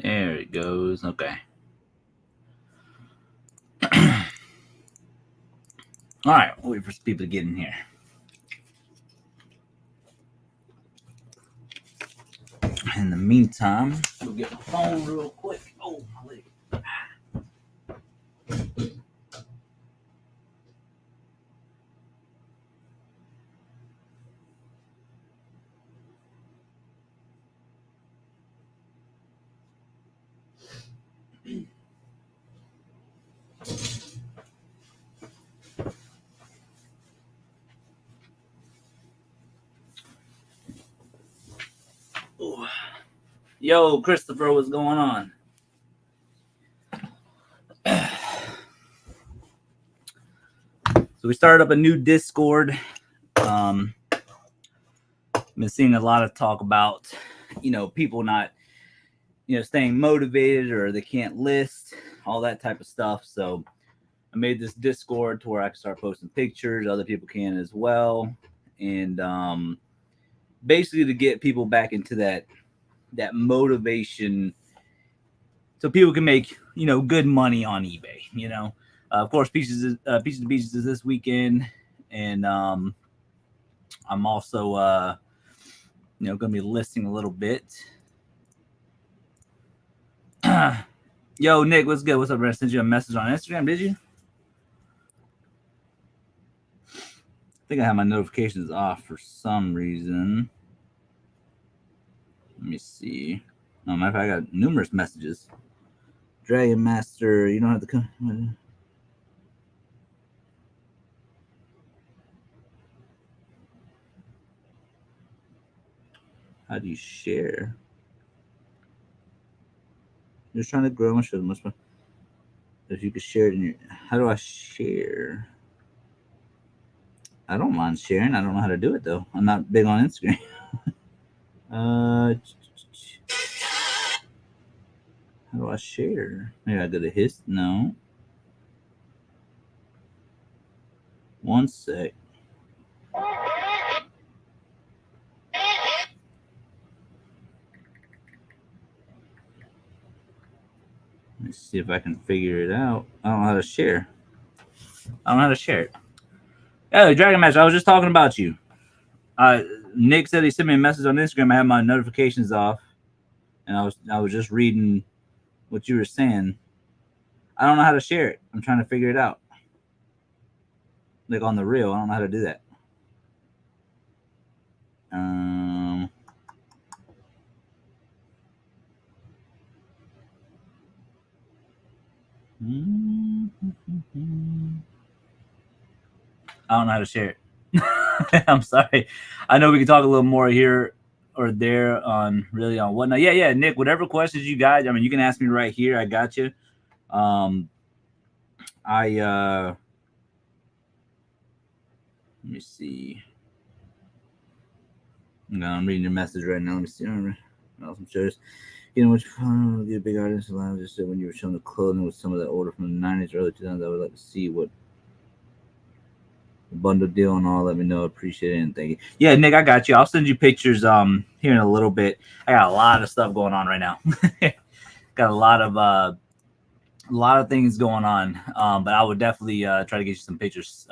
There it goes. Okay. All right. We'll wait for people to get in here. In the meantime, we'll get my phone real quick. Oh, my leg. Ooh. Yo, Christopher, what's going on? So we started up a new Discord. Been seeing a lot of talk about, people not, staying motivated or they can't list, all that type of stuff. So I made this Discord to where I can start posting pictures. Other people can as well. And basically to get people back into that motivation so people can make, good money on eBay, of course, Pieces to Beaches is this weekend. And I'm also, going to be listing a little bit. Yo, Nick, what's good? What's up, man? I sent you a message on Instagram, did you? I think I have my notifications off for some reason. Let me see. Oh, matter of fact, I got numerous messages. Dragon Master, you don't have to come. How do you share? Just trying to grow my show much fun. If you could share it in your, how do I share? I don't mind sharing. I don't know how to do it though. I'm not big on Instagram. How do I share? Maybe I go to his. No. One sec. Let's see if I can figure it out. I don't know how to share. Hey, Dragon Master, I was just talking about you. Nick said he sent me a message on Instagram. I had my notifications off, and I was just reading what you were saying. I don't know how to share it. I'm trying to figure it out. Like on the reel, I don't know how to do that. I don't know how to share it. I'm sorry. I know we can talk a little more here or there on whatnot. Yeah, Nick, whatever questions you got, I mean, you can ask me right here. I got you. Let me see. No, I'm reading your message right now. Let me see. Awesome shows. Which get a big audience allowed. Just said when you were showing the clothing with some of that order from the 90s, early 2000s, I would like to see what the bundle deal and all. Let me know. Appreciate it and thank you. Yeah, Nick, I got you. I'll send you pictures here in a little bit. I got a lot of stuff going on right now. Got a lot of things going on. But I would definitely try to get you some pictures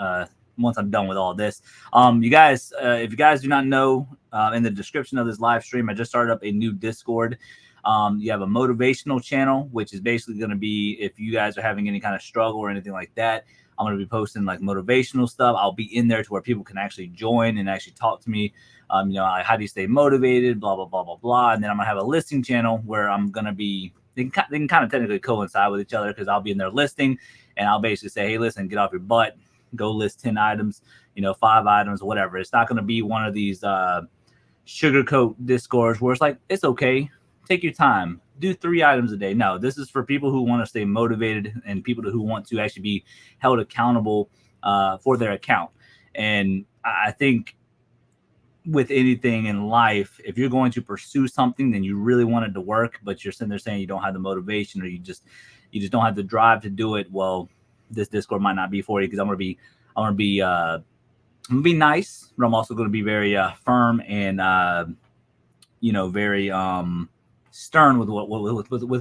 once I'm done with all this. You guys, if you guys do not know, in the description of this live stream, I just started up a new Discord. You have a motivational channel, which is basically going to be if you guys are having any kind of struggle or anything like that. I'm going to be posting like motivational stuff. I'll be in there to where people can actually join and actually talk to me. How do you stay motivated? Blah, blah, blah, blah, blah. And then I'm going to have a listing channel where I'm going to be, they can kind of technically coincide with each other because I'll be in there listing and I'll basically say, hey, listen, get off your butt. Go list 10 items, 5 items, whatever. It's not going to be one of these sugarcoat Discords where it's like, it's okay. Take your time. Do 3 items a day. No, this is for people who want to stay motivated and people who want to actually be held accountable for their account. And I think with anything in life, if you're going to pursue something, then you really want it to work, but you're sitting there saying you don't have the motivation or you just don't have the drive to do it. Well, this Discord might not be for you because I'm gonna be nice, but I'm also gonna be very firm and very stern with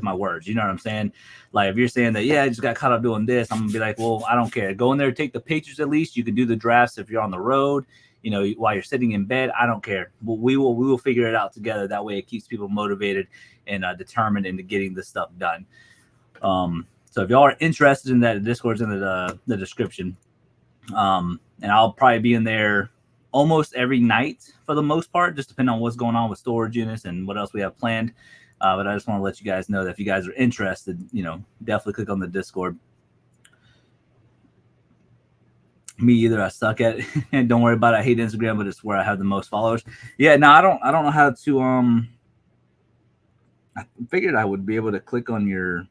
my words. You know what I'm saying? Like if you're saying that, yeah, I just got caught up doing this, I'm gonna be like, well, I don't care. Go in there, take the pictures at least. You can do the drafts if you're on the road, while you're sitting in bed. I don't care. But we will figure it out together. That way it keeps people motivated and determined into getting this stuff done. So if y'all are interested in that, the Discord's in the description. And I'll probably be in there almost every night for the most part, just depending on what's going on with storage units and what else we have planned. But I just want to let you guys know that if you guys are interested, definitely click on the Discord. Me either. I suck at it. And don't worry about it. I hate Instagram, but it's where I have the most followers. Yeah, no, I don't know how to I figured I would be able to click on your,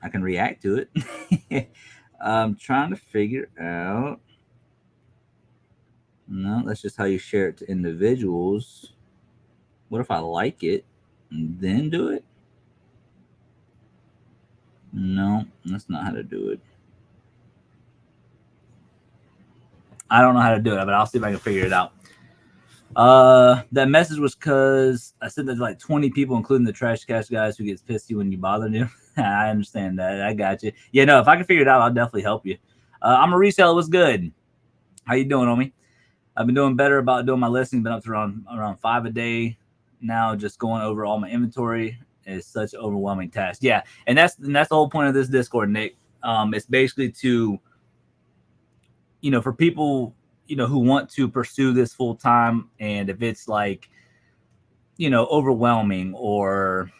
I can react to it. I'm trying to figure out. No, that's just how you share it to individuals. What if I like it and then do it? No, that's not how to do it. I don't know how to do it, but I'll see if I can figure it out. That message was because I said there's like 20 people, including the trash cash guys, who gets pissy when you bother them. I understand that. I got you. Yeah, no, if I can figure it out, I'll definitely help you. I'm a reseller. What's good? How you doing, homie? I've been doing better about doing my listing. Been up to around 5 a day now. Just going over all my inventory is such an overwhelming task. Yeah, and that's the whole point of this Discord, Nick. It's basically to, for people, who want to pursue this full time, and if it's like, overwhelming, or,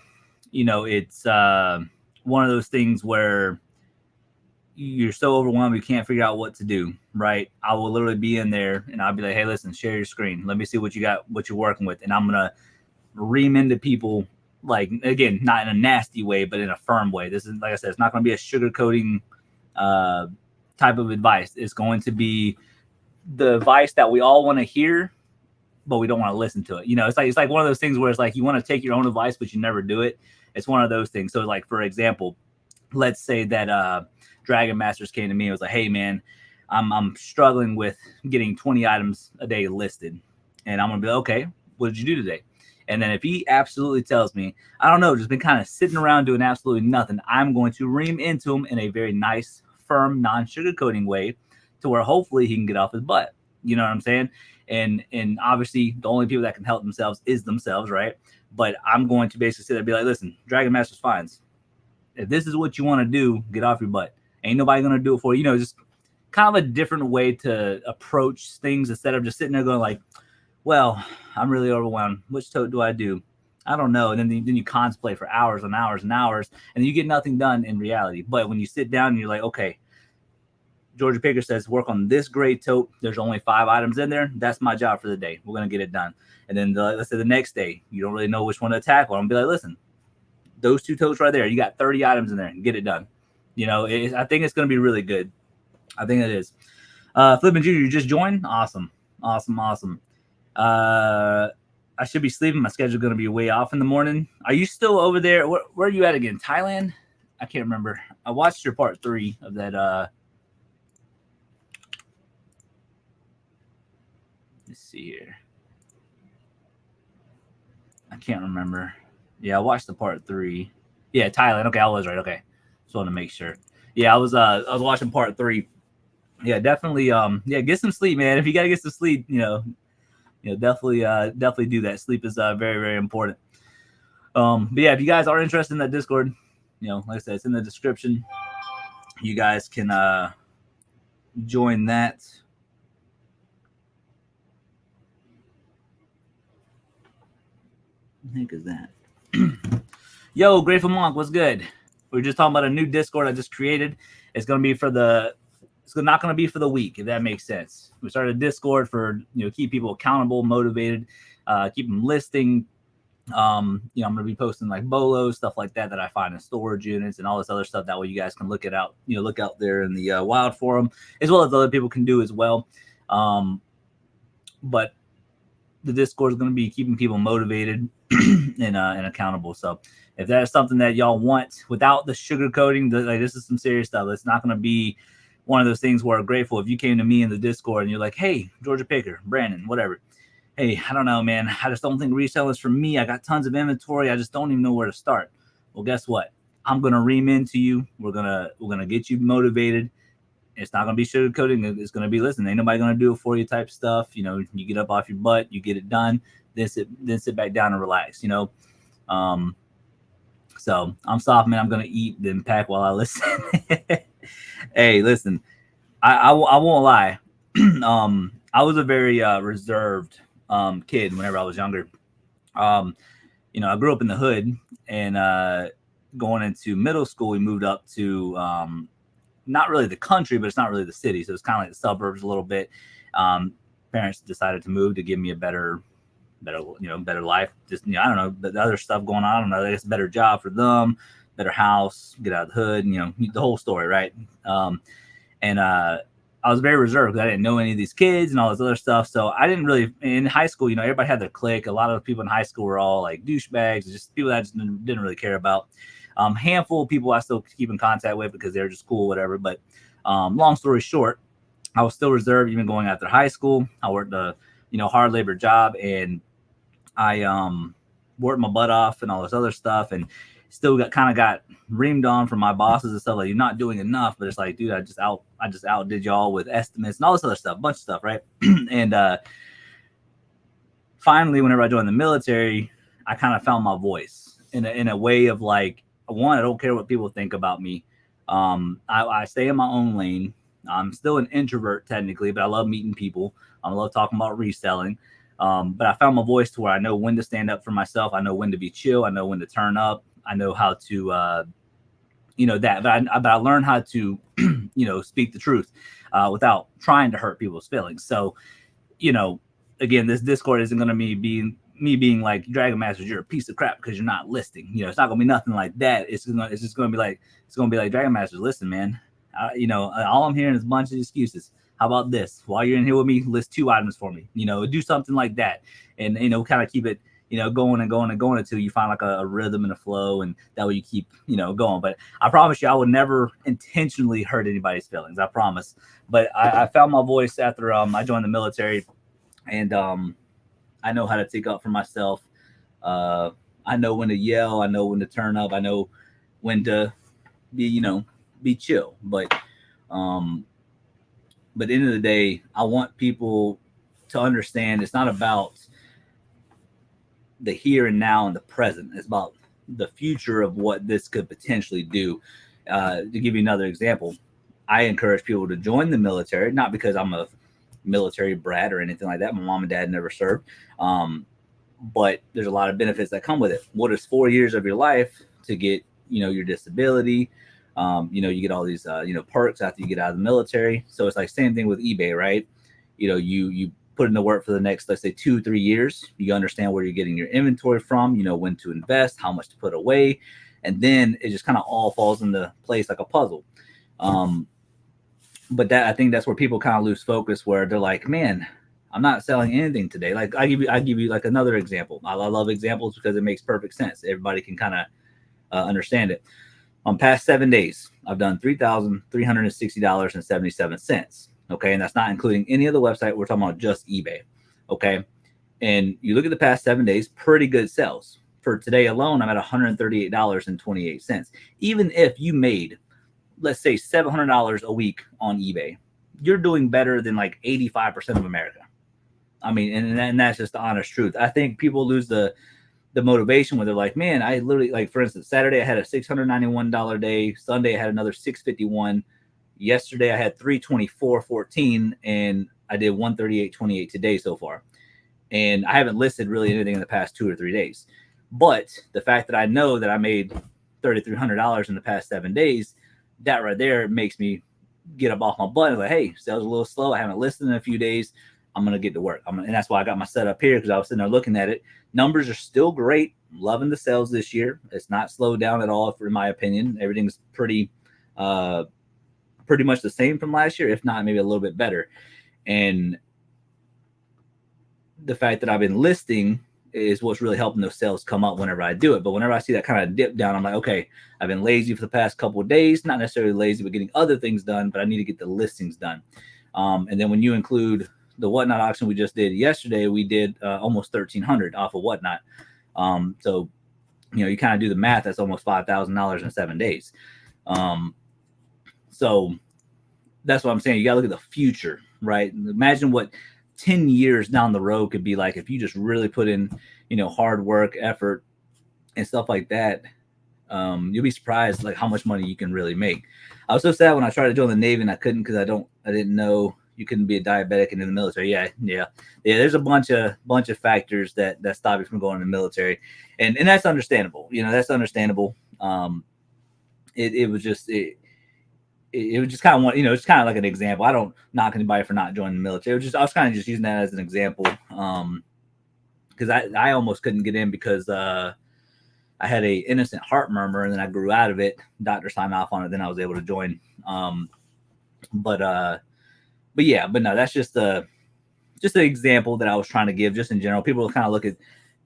it's one of those things where you're so overwhelmed you can't figure out what to do, right? I will literally be in there and I'll be like, hey, listen, share your screen. Let me see what you got, what you're working with. And I'm going to ream into people, like, again, not in a nasty way, but in a firm way. This is, like I said, it's not going to be a sugarcoating type of advice. It's going to be the advice that we all want to hear, but we don't want to listen to it. It's like one of those things where it's like you want to take your own advice, but you never do it. It's one of those things. So, like, for example, let's say that Dragon Masters came to me and was like, hey, man, I'm struggling with getting 20 items a day listed. And I'm going to be like, okay, what did you do today? And then if he absolutely tells me, I don't know, just been kind of sitting around doing absolutely nothing, I'm going to ream into him in a very nice, firm, non-sugarcoating way to where hopefully he can get off his butt. You know what I'm saying? And obviously the only people that can help themselves is themselves, right? But I'm going to basically sit there and be like, listen, Dragon Masters finds. If this is what you want to do, get off your butt. Ain't nobody going to do it for you. Just kind of a different way to approach things instead of just sitting there going like, well, I'm really overwhelmed. Which tote do I do? I don't know. And then you contemplate for hours and hours and hours, and you get nothing done in reality. But when you sit down and you're like, okay, Georgia Picker says, work on this gray tote. There's only 5 items in there. That's my job for the day. We're going to get it done. And then let's say the next day, you don't really know which one to tackle. I'm going to be like, listen, those 2 totes right there, you got 30 items in there. Get it done. I think it's going to be really good. I think it is. Flippin' Junior, you just joined? Awesome. I should be sleeping. My schedule's going to be way off in the morning. Are you still over there? Where are you at again? Thailand? I can't remember. I watched your part 3 of that. Let's see here. I can't remember. Yeah, I watched the part 3. Yeah, Thailand. Okay, I was right. Okay. Just wanted to make sure. Yeah, I was watching part 3. Yeah, definitely. Get some sleep, man. If you gotta get some sleep, definitely do that. Sleep is very, very important. But yeah, if you guys are interested in that Discord, like I said, it's in the description. You guys can join that. What the heck is that? Yo, Grateful Monk, what's good? We were just talking about a new Discord I just created. It's going to be it's not going to be for the week, if that makes sense. We started a Discord for, keep people accountable, motivated, keep them listing. I'm going to be posting like Bolo, stuff like that I find in storage units and all this other stuff. That way you guys can look out there in the wild forum, as well as other people can do as well. But the Discord is going to be keeping people motivated and accountable. So if that is something that y'all want without the sugarcoating, this is some serious stuff. It's not going to be one of those things where I'm grateful if you came to me in the Discord and you're like, hey, Georgia Picker, Brandon, whatever, hey, I don't know, man. I just don't think resale is for me. I got tons of inventory. I just don't even know where to start. Well, guess what? I'm gonna ream into you. We're gonna get you motivated. It's not gonna be sugarcoating. It's gonna be, listen, ain't nobody gonna do it for you type stuff. You get up off your butt, you get it done, then sit back down and relax. Um, so I'm soft, man. I'm gonna eat, then pack while I listen. Hey, listen, I won't lie. I was a very reserved kid whenever I was younger. Um, I grew up in the hood, and going into middle school, we moved up to not really the country, but it's not really the city. So it's kind of like the suburbs a little bit. Um, Parents decided to move to give me a better life. Just, I don't know, the other stuff going on. I don't know. It's a better job for them, better house, get out of the hood, the whole story, right? And I was very reserved because I didn't know any of these kids and all this other stuff. So I didn't really, in high school, everybody had their clique. A lot of the people in high school were all like douchebags, just people that I just didn't really care about. Handful of people I still keep in contact with because they're just cool, whatever. But long story short, I was still reserved even going after high school. I worked a hard labor job, and I worked my butt off and all this other stuff, and still got reamed on from my bosses and stuff, like, you're not doing enough. But it's like, dude, I just outdid y'all with estimates and all this other stuff, bunch of stuff, right? And finally, whenever I joined the military, I kind of found my voice in a way of like, one, I don't care what people think about me. I stay in my own lane. I'm still an introvert technically, but I love meeting people. I love talking about reselling. But I found my voice to where I know when to stand up for myself. I know when to be chill. I know when to turn up. I know how to, that. But I learned how to, speak the truth without trying to hurt people's feelings. So, again, this Discord isn't going to me being like, Dragon Masters, you're a piece of crap because you're not listing. It's not gonna be nothing like that. It's just gonna be like, Dragon Masters, listen, man. All I'm hearing is a bunch of excuses. How about this? While you're in here with me, list 2 items for me. Do something like that, and kind of keep it going and going and going until you find like a rhythm and a flow, and that way you keep going. But I promise you, I would never intentionally hurt anybody's feelings. I promise. But I found my voice after I joined the military, and I know how to take up for myself. I know when to yell. I know when to turn up. I know when to be chill. But at the end of the day, I want people to understand it's not about the here and now and the present. It's about the future of what this could potentially do. To give you another example, I encourage people to join the military, not because I'm a military brat or anything like that. My mom and dad never served. But there's a lot of benefits that come with it. What is 4 years of your life to get, your disability? You get all these, perks after you get out of the military. So it's like same thing with eBay, right? You put in the work for the next, let's say 2-3 years. You understand where you're getting your inventory from, when to invest, how much to put away. And then it just kind of all falls into place like a puzzle. But I think that's where people kind of lose focus, where they're like, man, I'm not selling anything today. Like I give you like another example. I love examples because it makes perfect sense. Everybody can kind of understand it. On past 7 days, I've done $3,360.77. Okay. And that's not including any other website. We're talking about just eBay. Okay. And you look at the past 7 days, pretty good sales. For today alone, I'm at $138.28. Even if you made, let's say, $700 a week on eBay, you're doing better than like 85% of America. I mean, and that's just the honest truth. I think people lose the motivation when they're like, man, I literally, like, for instance, Saturday I had a $691 day. Sunday I had another $651. Yesterday I had $324.14, and I did $138.28 today so far. And I haven't listed really anything in the past 2 or 3 days. But the fact that I know that I made $3,300 in the past 7 days, that right there makes me get up off my butt and like, hey, sales a little slow. I haven't listed in a few days. I'm going to get to work. And that's why I got my setup here, because I was sitting there looking at it. Numbers are still great. I'm loving the sales this year. It's not slowed down at all, in my opinion. Everything's pretty much the same from last year, if not maybe a little bit better. And the fact that I've been listing is what's really helping those sales come up whenever I do it. But whenever I see that kind of dip down, I'm like, okay, I've been lazy for the past couple of days. Not necessarily lazy, but getting other things done, but I need to get the listings done. And then when you include the Whatnot auction we just did yesterday, we did almost 1,300 off of Whatnot. So you kind of do the math. That's almost $5,000 in 7 days. So that's what I'm saying. You got to look at the future, right? Imagine what 10 years down the road could be like if you just really put in, hard work, effort, and stuff like that. You'll be surprised like how much money you can really make. I was so sad when I tried to join the Navy and I couldn't because I didn't know you couldn't be a diabetic and in the military. Yeah. There's a bunch of factors that stop you from going in the military, and that's understandable. That's understandable. It was just it was just kind of one. It's kind of like an example. I don't knock anybody for not joining the military. I was kind of just using that as an example. Because I almost couldn't get in because I had a innocent heart murmur, and then I grew out of it. Doctor signed off on it, then I was able to join. But no, that's just an example that I was trying to give. Just in general, people kind of look at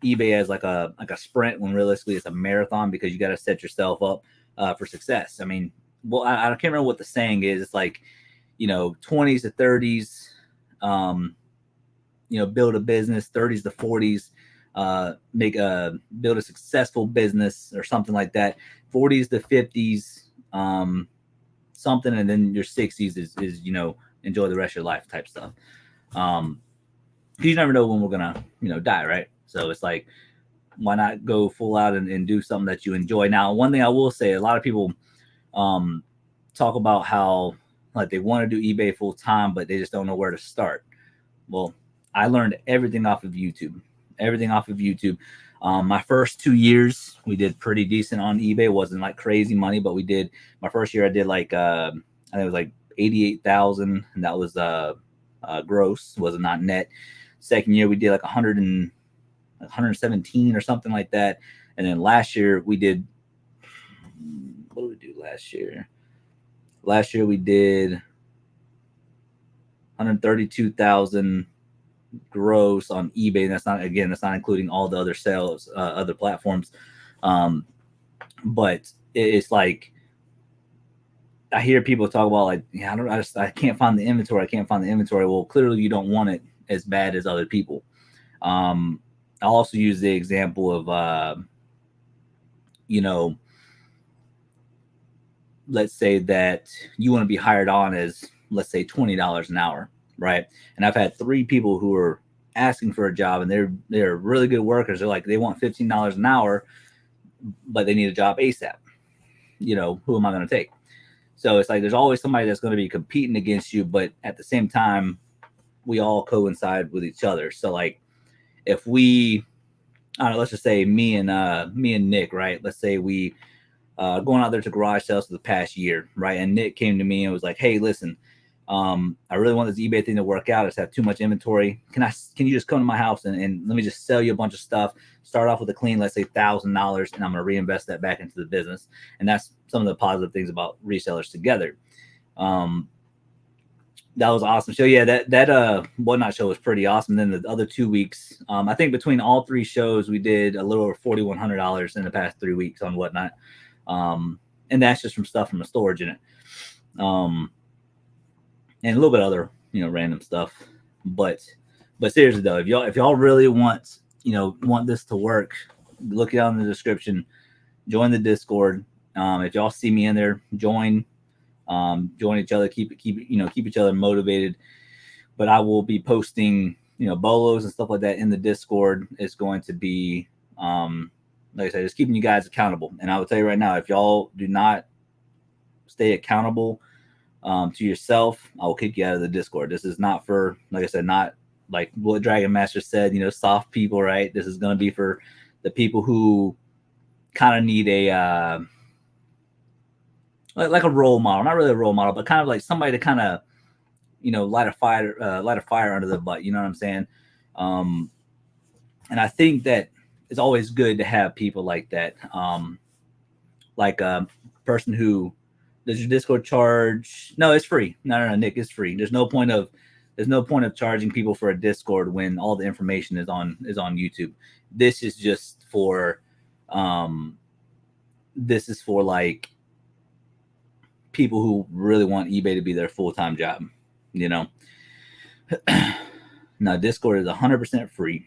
eBay as like a sprint when realistically it's a marathon because you got to set yourself up for success. I mean, well, I can't remember what the saying is. It's like 20s to 30s, build a business. 30s to 40s. Build a successful business or something like that. 40s to 50s, something, and then your 60s is enjoy the rest of your life type stuff. You never know when we're gonna die, right? So it's like, why not go full out and do something that you enjoy? Now, one thing I will say, a lot of people talk about how like they want to do eBay full time, but they just don't know where to start. Well, I learned everything off of YouTube. My first 2 years, we did pretty decent on eBay. It wasn't like crazy money, but we did. My first year, I did like I think it was like 88,000, and that was gross, was not net. Second year, we did like 117 or something like that, and then last year we did. What did we do last year? Last year we did 132,000 gross on eBay. And that's not including all the other sales, other platforms. But it's like, I hear people talk about like, I can't find the inventory. Well, clearly you don't want it as bad as other people. I'll also use the example of, let's say that you want to be hired on as, let's say, $20 an hour, right? And I've had 3 people who are asking for a job, and they're really good workers. They're like, they want $15 an hour, but they need a job ASAP. Who am I going to take? So it's like there's always somebody that's going to be competing against you, but at the same time, we all coincide with each other. So like, if we, I don't know, let's just say me and Nick, right? Let's say we going out there to garage sales for the past year, right? And Nick came to me and was like, "Hey, listen, I really want this eBay thing to work out. I just have too much inventory. Can you just come to my house and let me just sell you a bunch of stuff? Start off with a clean, let's say $1,000, and I'm gonna reinvest that back into the business." And that's some of the positive things about resellers together. That was awesome. So yeah, that Whatnot show was pretty awesome. Then the other 2 weeks, I think between all 3 shows, we did a little over $4,100 in the past 3 weeks on Whatnot. And that's just from stuff from the storage in it. And a little bit of other, random stuff. But seriously though, if y'all really want this to work, look down in the description, join the Discord. If y'all see me in there, join each other, keep each other motivated. But I will be posting, bolos and stuff like that in the Discord. It's going to be, like I said, just keeping you guys accountable. And I will tell you right now, if y'all do not stay accountable to yourself, I will kick you out of the Discord. This is not for, like I said, not like what Dragon Master said, soft people, right? This is going to be for the people who kind of need a like a role model, not really a role model, but kind of like somebody to kind of light a fire under the butt. You know what I'm saying? And I think that it's always good to have people like that. Like a person who, does your Discord charge? No, it's free. No, Nick, it's free. There's no point of charging people for a Discord when all the information is on YouTube. This is just for like people who really want eBay to be their full-time job, No, Discord is 100% free.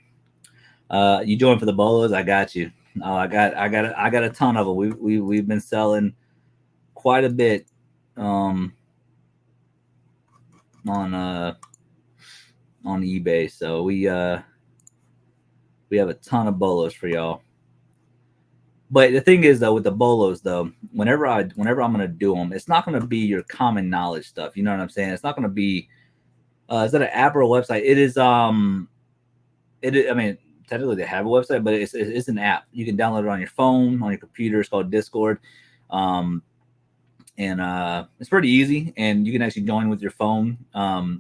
You join for the bolos, I got you. Oh, I got a ton of them. We've been selling quite a bit on eBay. So we have a ton of bolos for y'all. But the thing is though, with the bolos though, whenever I'm gonna do them, it's not gonna be your common knowledge stuff. You know what I'm saying? It's not gonna be. Is that an app or a website? It is. It is, I mean, technically they have a website, but it's an app. You can download it on your phone, on your computer. It's called Discord. And it's pretty easy, and you can actually join with your phone.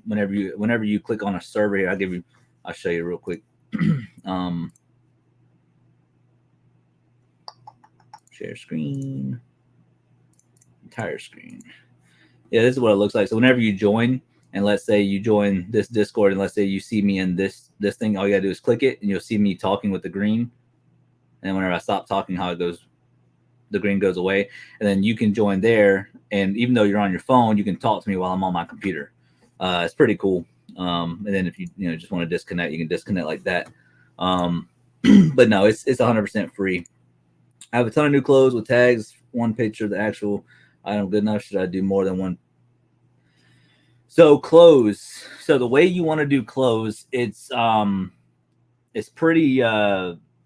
Whenever you click on a server here, I'll show you real quick. Share screen, entire screen. Yeah, this is what it looks like. So whenever you join, and let's say you join this Discord, and let's say you see me in this thing, all you gotta do is click it, and you'll see me talking with the green. And whenever I stop talking, how it goes, the green goes away, and then you can join there. And even though you're on your phone, you can talk to me while I'm on my computer. It's pretty cool. And then if you just want to disconnect, you can disconnect like that. But no, it's 100% free. I have a ton of new clothes with tags, one picture of the actual item. Good enough? Should I do more than one? So clothes. So the way you want to do clothes, it's pretty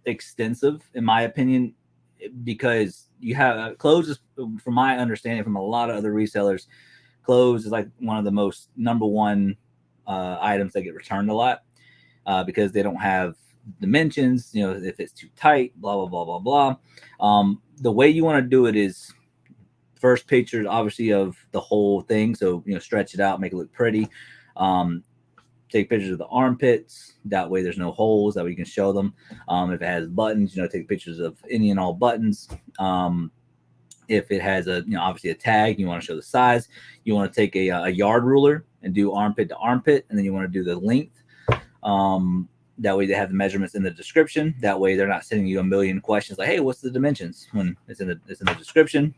extensive in my opinion, because you have clothes is, from my understanding from a lot of other resellers, clothes is like one of the most number one items that get returned a lot because they don't have dimensions, if it's too tight, blah blah blah blah blah. The way you want to do it is first pictures obviously of the whole thing, so stretch it out, make it look pretty. Take pictures of the armpits, that way there's no holes, that way you can show them. If it has buttons, take pictures of any and all buttons. If it has obviously a tag, you want to show the size. You want to take a yard ruler and do armpit to armpit, and then you want to do the length. That way they have the measurements in the description. That way they're not sending you a million questions like, hey, what's the dimensions, when it's in the description.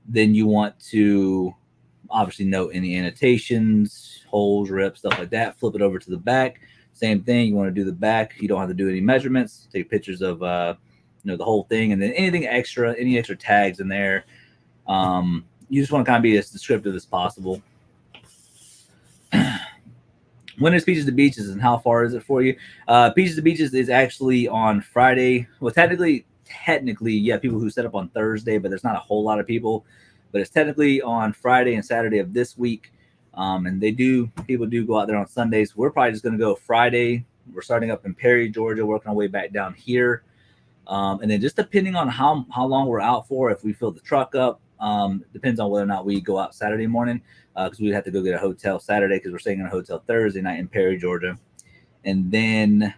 Then you want to obviously note any annotations, holes, rips, stuff like that. Flip it over to the back. Same thing. You want to do the back. You don't have to do any measurements. Take pictures of the whole thing, and then any extra tags in there. You just want to kind of be as descriptive as possible. When is Peaches to Beaches, and how far is it for you? Peaches to Beaches is actually on Friday. Well, technically, yeah, people who set up on Thursday, but there's not a whole lot of people. But it's technically on Friday and Saturday of this week. And people do go out there on Sundays. We're probably just going to go Friday. We're starting up in Perry, Georgia, working our way back down here. And then just depending on how long we're out for, if we fill the truck up, depends on whether or not we go out Saturday morning, because we'd have to go get a hotel Saturday because we're staying in a hotel Thursday night in Perry, Georgia. And then,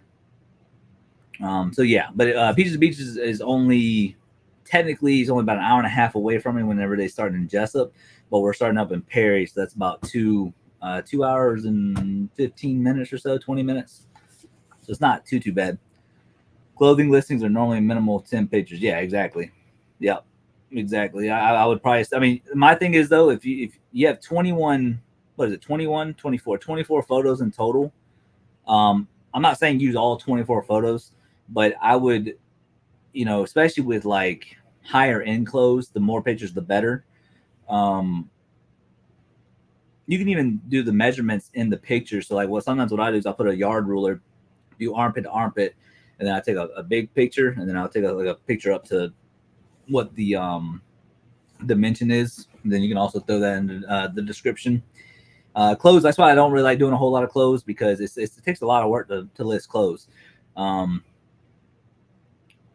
so yeah, but Peaches to Beaches is only about an hour and a half away from me whenever they start in Jessup, but we're starting up in Perry, so that's about 2 hours and 15 minutes or so, 20 minutes. So it's not too bad. Clothing listings are normally minimal 10 pictures. Yeah, exactly. Yep, exactly. I would probably, I mean, my thing is though, if you have 21, what is it, 21, 24 photos in total. I'm not saying use all 24 photos, but I would, especially with like higher end clothes, the more pictures, the better. You can even do the measurements in the picture. So like sometimes what I do is I'll put a yard ruler, do armpit to armpit, and then I take a big picture, and then I'll take a picture up to what the dimension is. And then you can also throw that in the description. Clothes, that's why I don't really like doing a whole lot of clothes, because it takes a lot of work to list clothes.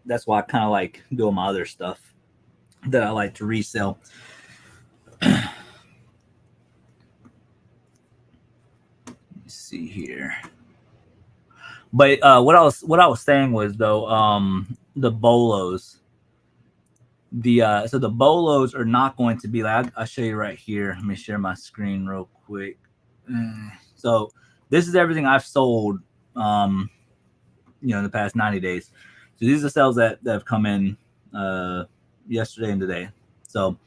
That's why I kind of like doing my other stuff that I like to resell. Let me see here. But what I was saying was though, the bolos. So the bolos are not going to be like, I'll show you right here. Let me share my screen real quick. So this is everything I've sold in the past 90 days. So these are sales that have come in yesterday and today. So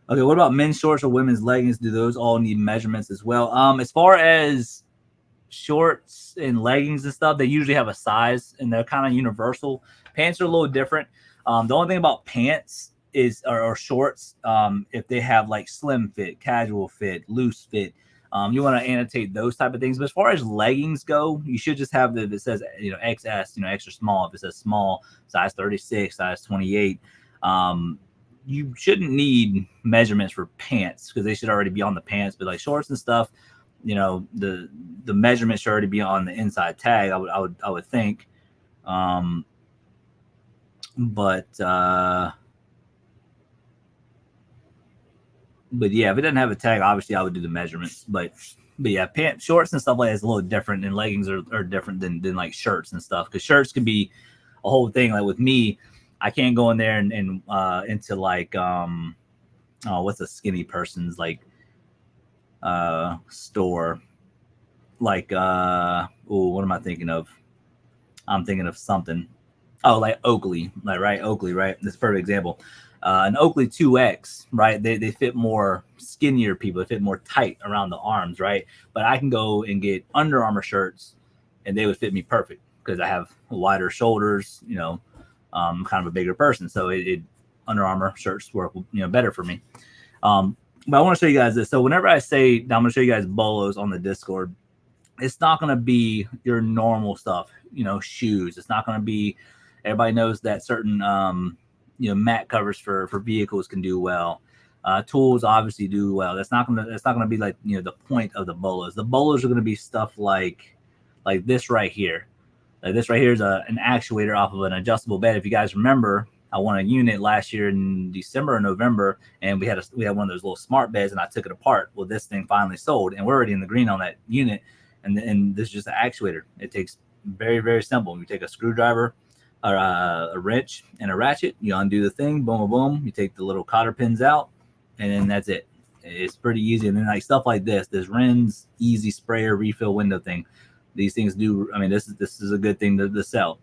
okay, what about men's shorts or women's leggings? Do those all need measurements as well? As far as shorts and leggings and stuff, they usually have a size and they're kind of universal. Pants are a little different. The only thing about pants is or shorts, if they have like slim fit, casual fit, loose fit, you want to annotate those type of things. But as far as leggings go, you should just have if it says XS, extra small. If it says small, size 36, size 28, you shouldn't need measurements for pants because they should already be on the pants. But like shorts and stuff, the measurements should already be on the inside tag. I would think. But yeah, if it doesn't have a tag, obviously I would do the measurements. But yeah, pants, shorts and stuff like that is a little different, and leggings are different than like shirts and stuff. Because shirts can be a whole thing. Like with me, I can't go in there and into like what's a skinny person's like store, like what am I thinking of? I'm thinking of something. Oh, like Oakley, Oakley, right? That's a perfect example. An Oakley 2X, right? They fit more skinnier people. They fit more tight around the arms, right? But I can go and get Under Armour shirts, and they would fit me perfect because I have wider shoulders. I'm kind of a bigger person, so Under Armour shirts work, better for me. But I want to show you guys this. So whenever I say, I'm going to show you guys Bolos on the Discord, it's not going to be your normal stuff, shoes. It's not going to be, everybody knows that certain, mat covers for vehicles can do well. Tools obviously do well. That's not going to be like, the point of the Bolos. The Bolos are going to be stuff like this right here. This right here is an actuator off of an adjustable bed. If you guys remember, I won a unit last year in December or November, and we had one of those little smart beds, and I took it apart. Well, this thing finally sold, and we're already in the green on that unit. And this is just an actuator. It takes very, very simple. You take a screwdriver, or a wrench, and a ratchet. You undo the thing. Boom, boom, boom. You take the little cotter pins out, and then that's it. It's pretty easy. And then like stuff like this Ren's easy sprayer refill window thing. These things do. I mean, this is a good thing to sell.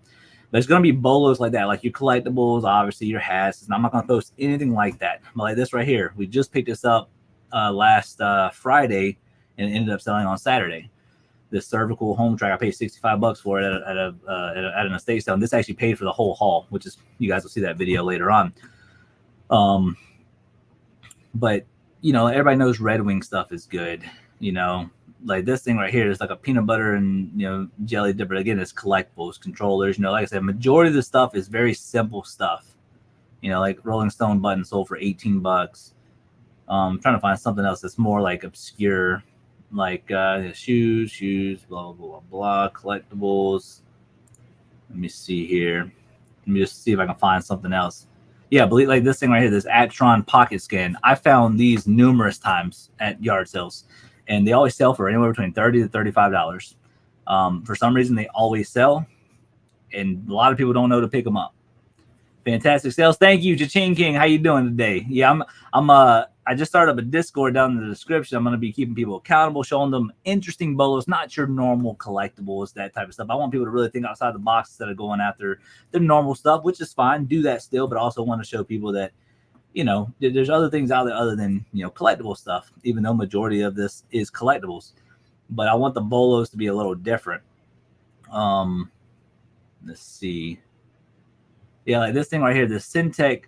But it's going to be Bolos like that, like your collectibles, obviously your hats. I'm not going to post anything like that. But like this right here, we just picked this up last Friday and ended up selling on Saturday. This cervical home track, I paid $65 for it at an estate sale. And this actually paid for the whole haul, which is, you guys will see that video later on. But everybody knows Red Wing stuff is good. Like this thing right here is like a peanut butter and jelly dipper. Again, it's collectibles, controllers. Like I said, majority of the stuff is very simple stuff. Like Rolling Stone button sold for $18. I'm trying to find something else that's more like obscure, like shoes, blah blah blah blah, collectibles. Let me see here. Let me just see if I can find something else. Yeah, believe like this thing right here, this Actron pocket scan. I found these numerous times at yard sales. And they always sell for anywhere between $30 to $35. For some reason, they always sell, and a lot of people don't know to pick them up. Fantastic sales. Thank you, Cha-Ching King. How you doing today? Yeah, I just started up a Discord down in the description. I'm going to be keeping people accountable, showing them interesting Bolos, not your normal collectibles, that type of stuff. I want people to really think outside the box instead of going after the normal stuff, which is fine. Do that still, but I also want to show people that there's other things out there other than, collectible stuff, even though majority of this is collectibles. But I want the Bolos to be a little different. Let's see. Yeah, like this thing right here, the Syntec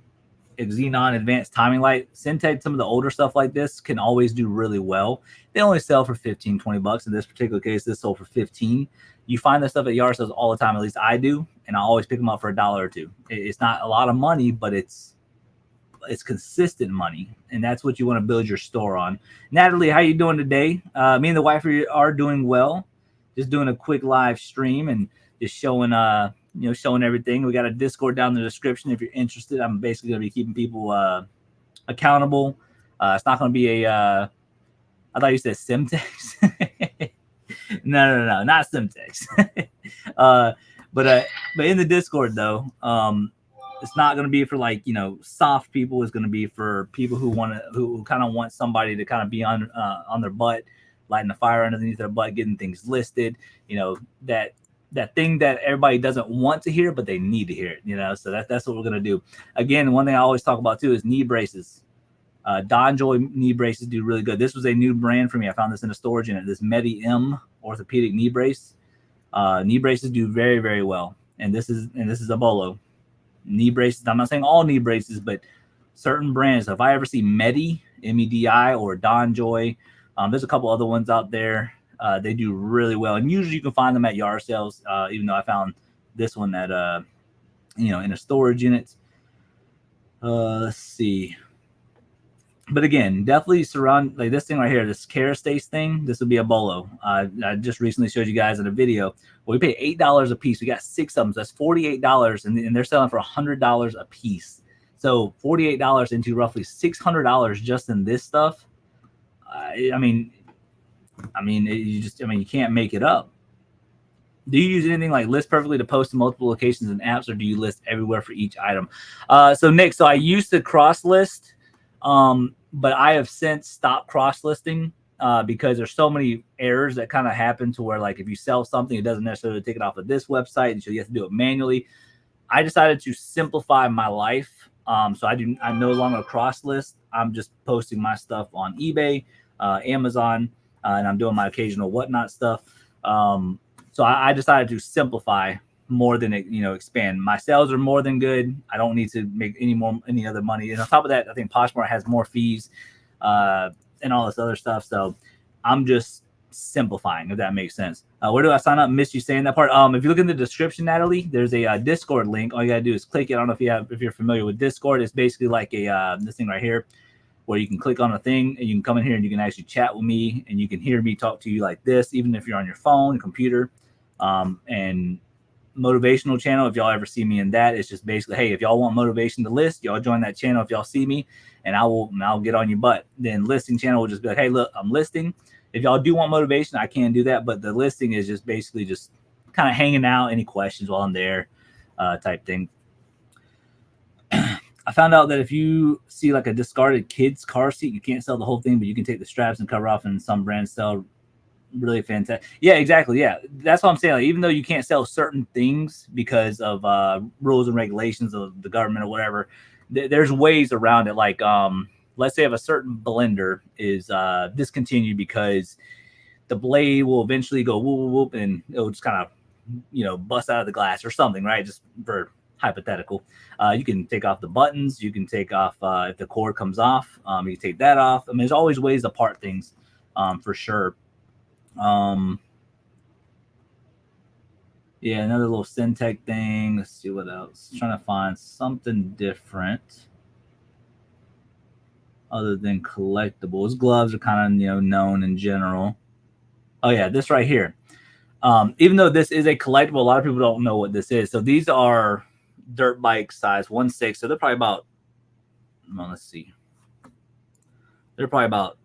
Xenon Advanced Timing Light. Syntec, some of the older stuff like this can always do really well. They only sell for $15-20. In this particular case, this sold for $15. You find this stuff at yard sales all the time, at least I do, and I always pick them up for $1 or $2. It's not a lot of money, but it's consistent money, and that's what you want to build your store on. Natalie, how you doing today? Me and the wife are doing well. Just doing a quick live stream and just showing showing everything. We got a Discord down in the description if you're interested. I'm basically going to be keeping people accountable. It's not going to be I thought you said Simtex. No, not Simtex. But in the Discord though, it's not going to be for like, soft people. It's going to be for people who kind of want somebody to kind of be on their butt, lighting the fire underneath their butt, getting things listed, that thing that everybody doesn't want to hear, but they need to hear it, so that's what we're going to do. Again, one thing I always talk about too is knee braces. Donjoy knee braces do really good. This was a new brand for me. I found this in a storage unit. This Medi M orthopedic knee brace. Knee braces do very, very well. And this is a Bolo knee braces. I'm not saying all knee braces, but certain brands. So if I ever see Medi or Donjoy, there's a couple other ones out there. They do really well, and usually you can find them at yard sales. Even though I found this one at in a storage unit. Let's see. But again, definitely surround like this thing right here, this Carastace thing. This would be a Bolo. I just recently showed you guys in a video. Well, we paid $8 a piece. We got 6 of them. So that's $48, and they're selling for $100 a piece. So $48 into roughly $600 just in this stuff. I mean, you can't make it up. Do you use anything like List Perfectly to post to multiple locations and apps, or do you list everywhere for each item? So Nick, I used to cross list, but I have since stopped cross listing because there's so many errors that kind of happen to where, like, if you sell something, it doesn't necessarily take it off of this website, and so you have to do it manually. I decided to simplify my life, so I no longer cross list. I'm just posting my stuff on eBay, Amazon, and I'm doing my occasional whatnot stuff. So I decided to simplify more than expand. My sales are more than good. I don't need to make any other money. And on top of that, I think Poshmark has more fees and all this other stuff. So I'm just simplifying, if that makes sense. Where do I sign up? Missed you saying that part. If you look in the description, Natalie, there's a Discord link. All you gotta do is click it. I don't know if you're familiar with Discord. It's basically like this thing right here, where you can click on a thing and you can come in here and you can actually chat with me and you can hear me talk to you like this, even if you're on your phone, computer. And motivational channel, if y'all ever see me in that, it's just basically, hey, if y'all want motivation to list, y'all join that channel if y'all see me, and I'll get on your butt. Then listing channel will just be like, hey, look, I'm listing. If y'all do want motivation, I can do that, but the listing is just basically just kind of hanging out, any questions while I'm there, type thing. I found out that if you see like a discarded kid's car seat, you can't sell the whole thing, but you can take the straps and cover off, and some brands sell really fantastic. Yeah, exactly. Yeah, that's what I'm saying. Like, even though you can't sell certain things because of rules and regulations of the government or whatever, there's ways around it. Like, let's say if a certain blender is discontinued because the blade will eventually go whoop, whoop, whoop, and it'll just kind of bust out of the glass or something, right? Just for hypothetical. You can take off the buttons. You can take off if the cord comes off. You can take that off. I mean, there's always ways to part things, for sure. Yeah, another little Syntec thing. Let's see what else. Trying to find something different other than collectibles. Gloves are kind of known in general. Oh yeah, this right here. Even though this is a collectible, a lot of people don't know what this is. So these are dirt bike size 1/6. So they're probably about, well, let's see. They're probably about,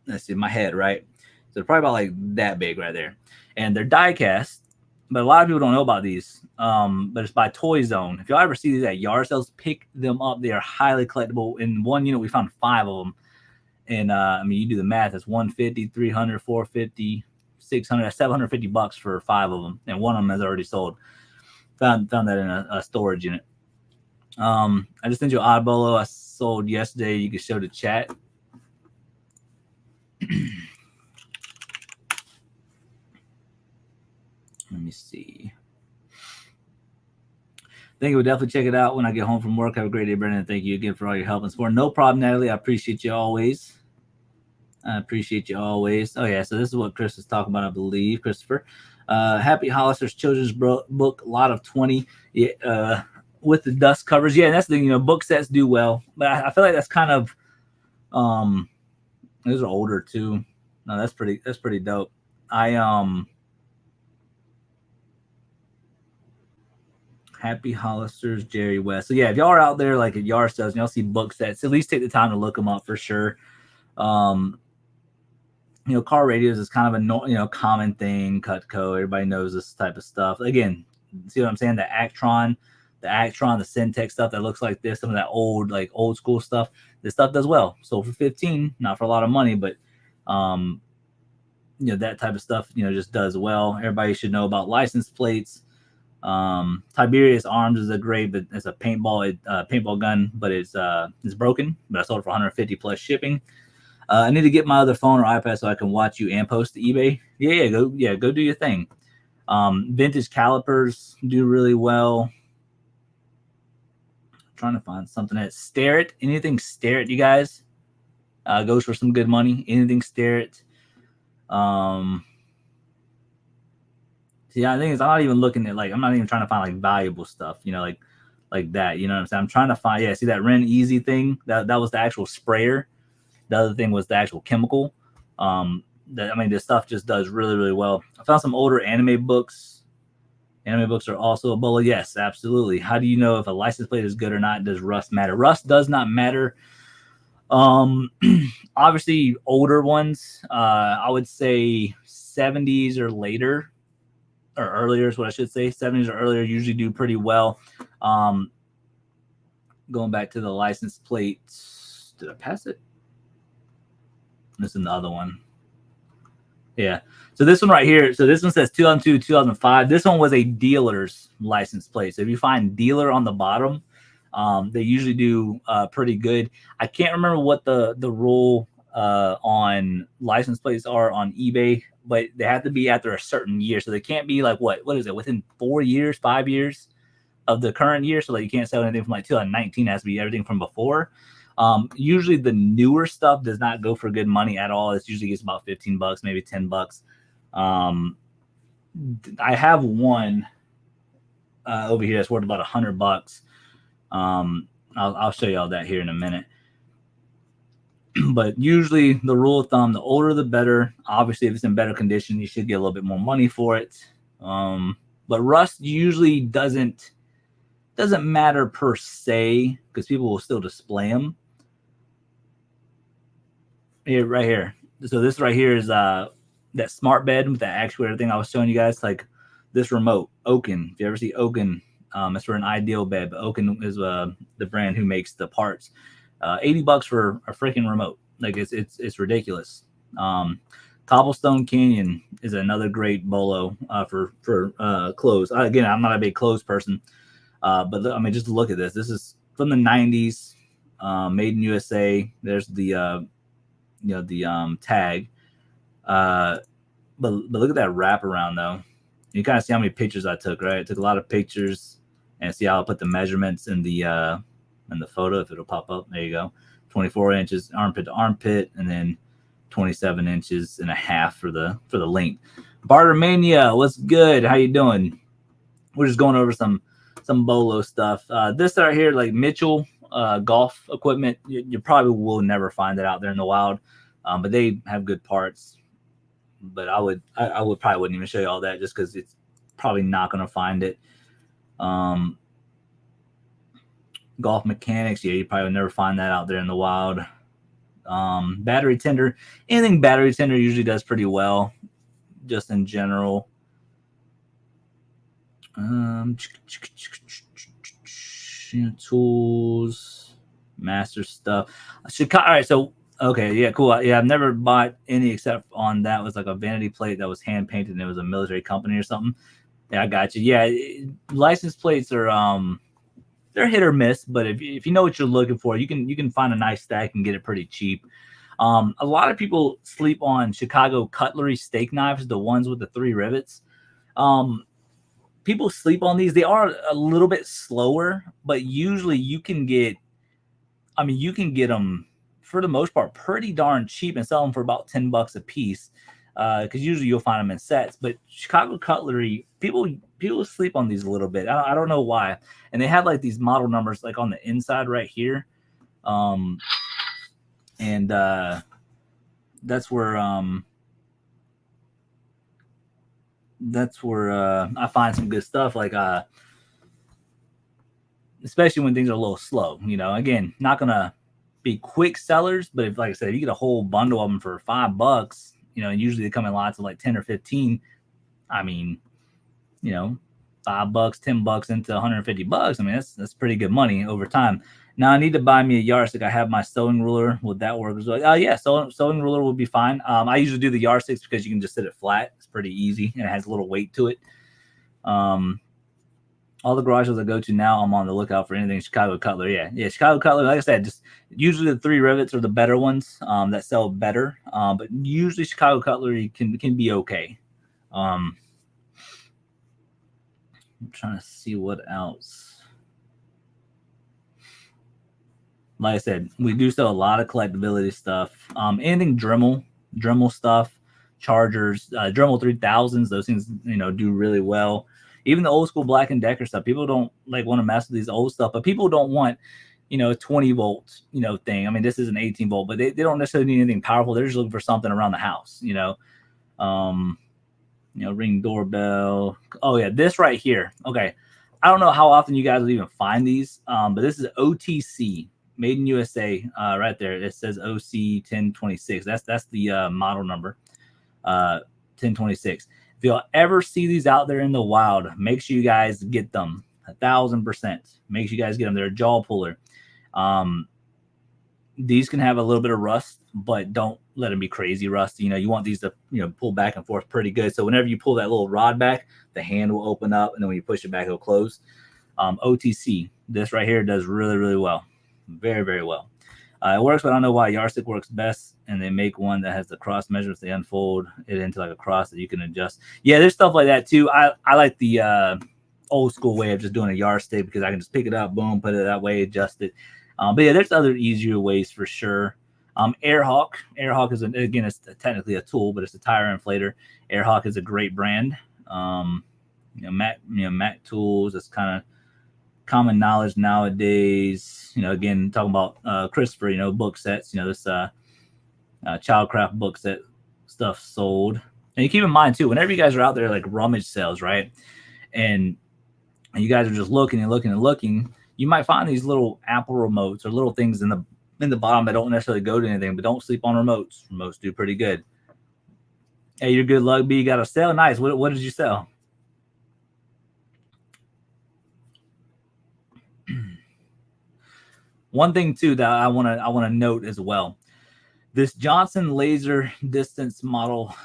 let's see, my head, right? So they're probably about like that big right there. And they're die cast, but a lot of people don't know about these. But it's by Toy Zone. If y'all ever see these at yard sales, pick them up. They are highly collectible. In one unit, we found 5 of them. And I mean, you do the math. It's 150, 300, 450, 600, $750 for 5 of them. And one of them has already sold. Found that in a storage unit. I just sent you an odd Bolo I sold yesterday. You can show the chat. Let me see. Thank you. We'll definitely check it out when I get home from work. Have a great day, Brendan. Thank you again for all your help and support. No problem, Natalie. I appreciate you always. I appreciate you always. Oh, yeah. So this is what Chris is talking about, I believe, Christopher. Happy Hollister's children's book, lot of 20 with the dust covers. Yeah, and that's the thing. Book sets do well. But I feel like that's kind of those are older, too. No, that's pretty dope. Happy Hollister's, Jerry West. So yeah, if y'all are out there like at yard sales and y'all see book sets, at least take the time to look them up for sure. Car radios is kind of a common thing. Cutco, everybody knows this type of stuff. Again, see what I'm saying? The Actron, the Syntec stuff that looks like this, some of that old school stuff. This stuff does well. So for $15, not for a lot of money, but that type of stuff, just does well. Everybody should know about license plates. Tiberius Arms is a great, but it's a paintball gun, but it's broken. But I sold it for 150 plus shipping. I need to get my other phone or iPad so I can watch you and post to eBay. Go do your thing. Vintage calipers do really well. I'm trying to find something that Starrett. Anything Starrett, you guys, goes for some good money. Anything Starrett. See, I think I'm not even looking at I'm not even trying to find like valuable stuff, like that. You know what I'm saying? I'm trying to find, see that Ren Easy thing? That was the actual sprayer. The other thing was the actual chemical. This stuff just does really, really well. I found some older anime books. Anime books are also a Bolo. Yes, absolutely. How do you know if a license plate is good or not? Does rust matter? Rust does not matter. Obviously, older ones. I would say 70s or later, or earlier is what I should say. 70s or earlier usually do pretty well. Going back to the license plates. Did I pass it? This is the other one. Yeah. So this one right here. So this one says 2002, 2005. This one was a dealer's license plate. So if you find dealer on the bottom, they usually do pretty good. I can't remember what the rule on license plates are on eBay, but they have to be after a certain year. So they can't be like what is it, within 4 years, 5 years of the current year. So you can't sell anything from 2019. It has to be everything from before. Usually the newer stuff does not go for good money at all. It usually gets about $15, maybe $10. I have one over here that's worth about $100. I'll show you all that here in a minute. But usually the rule of thumb, the older the better. Obviously, if it's in better condition, you should get a little bit more money for it. But rust usually doesn't matter per se, because people will still display them. Here, right here. So this right here is that smart bed with that actuator thing I was showing you guys. Like this remote, Oaken. If you ever see Oaken, it's for an ideal bed. But Oaken is the brand who makes the parts. $80 for a freaking remote. Like it's ridiculous. Cobblestone Canyon is another great Bolo for clothes. Again, I'm not a big clothes person, but just look at this. This is from the 90s, made in USA. There's the tag. But look at that wraparound though. You kind of see how many pictures I took, right? I took a lot of pictures, and see how I put the measurements in the photo, if it'll pop up. There you go. 24 inches armpit to armpit, and then 27 inches and a half for the length. Bartermania, what's good? How you doing? We're just going over some Bolo stuff. This right here, like Mitchell golf equipment, you probably will never find it out there in the wild, but they have good parts. But I would probably wouldn't even show you all that, just because it's probably not going to find it. Golf mechanics, you probably would never find that out there in the wild. Battery tender, anything battery tender usually does pretty well, just in general. Tools, master stuff. Chicago. All right, so okay, yeah, cool. Yeah, I've never bought any except on that was like a vanity plate that was hand painted, and it was a military company or something. Yeah, I got you. Yeah, license plates are they're hit or miss, but if you know what you're looking for, you can find a nice stack and get it pretty cheap. A lot of people sleep on Chicago cutlery steak knives, the ones with the 3 rivets. People sleep on these. They are a little bit slower, but usually you can get them for the most part pretty darn cheap and sell them for about $10 a piece. Because usually you'll find them in sets, but Chicago cutlery, people sleep on these a little bit. I don't know why. And they have like these model numbers like on the inside right here, and that's where I find some good stuff. Like especially when things are a little slow. Again, not gonna be quick sellers, but if, like I said, if you get a whole bundle of them for $5. And usually they come in lots of like 10 or 15. $5, $10 into $150. That's pretty good money over time. Now I need to buy me a yardstick. I have my sewing ruler. Would that work as well? Yeah, sewing ruler would be fine. I usually do the yardsticks because you can just sit it flat. It's pretty easy and it has a little weight to it. All the garages I go to now, I'm on the lookout for anything Chicago Cutler. Yeah, Chicago Cutler. Like I said, just usually the 3 rivets are the better ones that sell better. But usually Chicago Cutlery can be okay. I'm trying to see what else. Like I said, we do sell a lot of collectability stuff. Anything Dremel stuff, chargers, Dremel 3000s. Those things do really well. Even the old school Black and Decker stuff. People don't want to mess with these old stuff, but people don't want a 20 volt thing. I mean, this is an 18 volt, but they don't necessarily need anything powerful. They're just looking for something around the house. Ring doorbell. Oh yeah, this right here. Okay, I don't know how often you guys will even find these, but this is OTC, made in USA. Right there, it says OC 1026. That's the model number, 1026. If you'll ever see these out there in the wild, make sure you guys get them. 1,000%. Make sure you guys get them. They're a jaw puller. These can have a little bit of rust, but don't let them be crazy rusty. You want these to pull back and forth pretty good. So whenever you pull that little rod back, the hand will open up, and then when you push it back, it'll close. OTC, this right here does really, really well. Very, very well. It works, but I don't know why yardstick works best, and they make one that has the cross measurements. They unfold it into like a cross that you can adjust. Yeah, there's stuff like that too. I like the old school way of just doing a yardstick because I can just pick it up, boom, put it that way, adjust it. But yeah, there's other easier ways for sure. Airhawk is it's technically a tool, but it's a tire inflator. Airhawk is a great brand. Mac tools. It's kind of common knowledge nowadays. Again, talking about Christopher. Book sets. This Childcraft book set stuff sold. And you keep in mind too, whenever you guys are out there like rummage sales, right? And you guys are just looking and looking and looking, you might find these little Apple remotes or little things in the bottom that don't necessarily go to anything, but don't sleep on remotes. Remotes do pretty good. Hey, you're good luck, B. You got a sale? Nice. What did you sell? One thing too that I want to note as well. This Johnson laser distance model,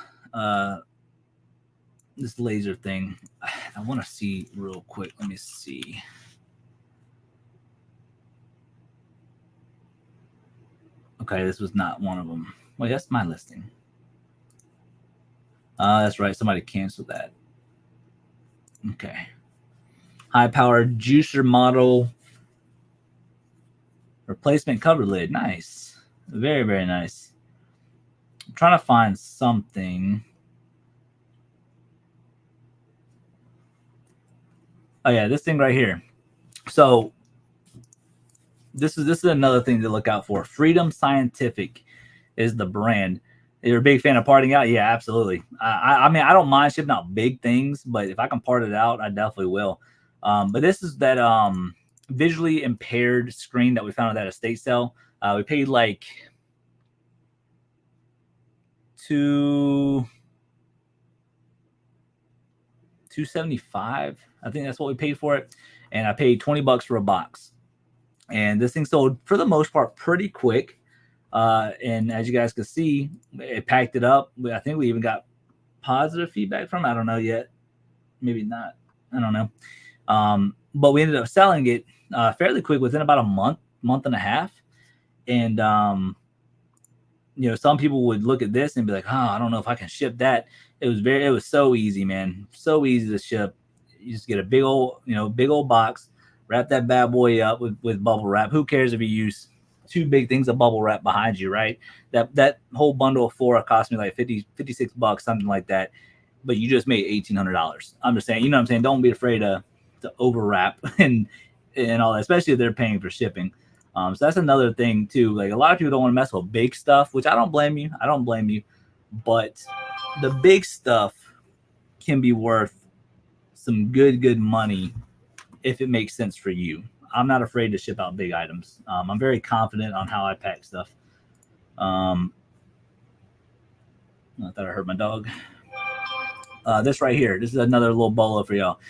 this laser thing, I want to see real quick. Let me see. Okay, this was not one of them. Wait, that's my listing. That's right. Somebody canceled that. Okay. High power juicer model. Replacement cover lid. Nice. Very, very nice. I'm trying to find something. Oh yeah, this thing right here. So this is another thing to look out for. Freedom Scientific is the brand. You're a big fan of parting out? Yeah, absolutely. I mean, I don't mind shipping out big things, but if I can part it out, I definitely will. But this is that visually impaired screen that we found at that estate sale. We paid like $275. I think that's what we paid for it, and I paid $20 for a box. And this thing sold for the most part pretty quick. And as you guys can see, it packed it up. I think we even got positive feedback from it. I don't know yet. Maybe not. I don't know. But we ended up selling it fairly quick, within about a month and a half. And some people would look at this and be like, I don't know if I can ship that. It was so easy, man. So easy to ship. You just get a big old box, wrap that bad boy up with bubble wrap. Who cares if you use 2 big things of bubble wrap behind you, right? That whole bundle of 4 cost me like $56, something like that. But you just made $1,800. I'm just saying, what I'm saying? Don't be afraid to overwrap and all that, especially if they're paying for shipping. So that's another thing too. Like, a lot of people don't want to mess with big stuff, which I don't blame you. But the big stuff can be worth some good money if it makes sense for you. I'm not afraid to ship out big items. I'm very confident on how I pack stuff. I thought I heard my dog. This right here, this is another little bolo for y'all.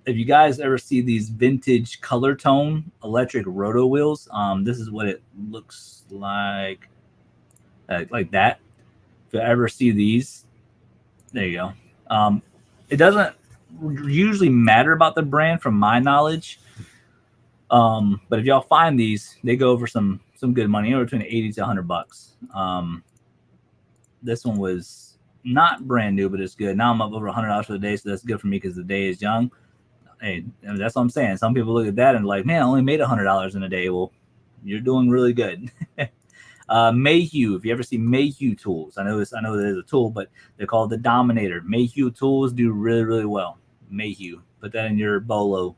If you guys ever see these vintage color tone electric roto wheels, this is what it looks like that. If you ever see these, there you go. It doesn't usually matter about the brand from my knowledge. But if y'all find these, they go for some good money, anywhere between 80 to $100. This one was not brand new, but it's good. Now I'm up over $100 for the day, so that's good for me because the day is young. Hey, that's what I'm saying. Some people look at that and like, man, I only made $100 in a day. Well, you're doing really good. Mayhew, if you ever see Mayhew tools, I know there's a tool, but they're called the Dominator. Mayhew tools do really, really well. Mayhew, put that in your Bolo,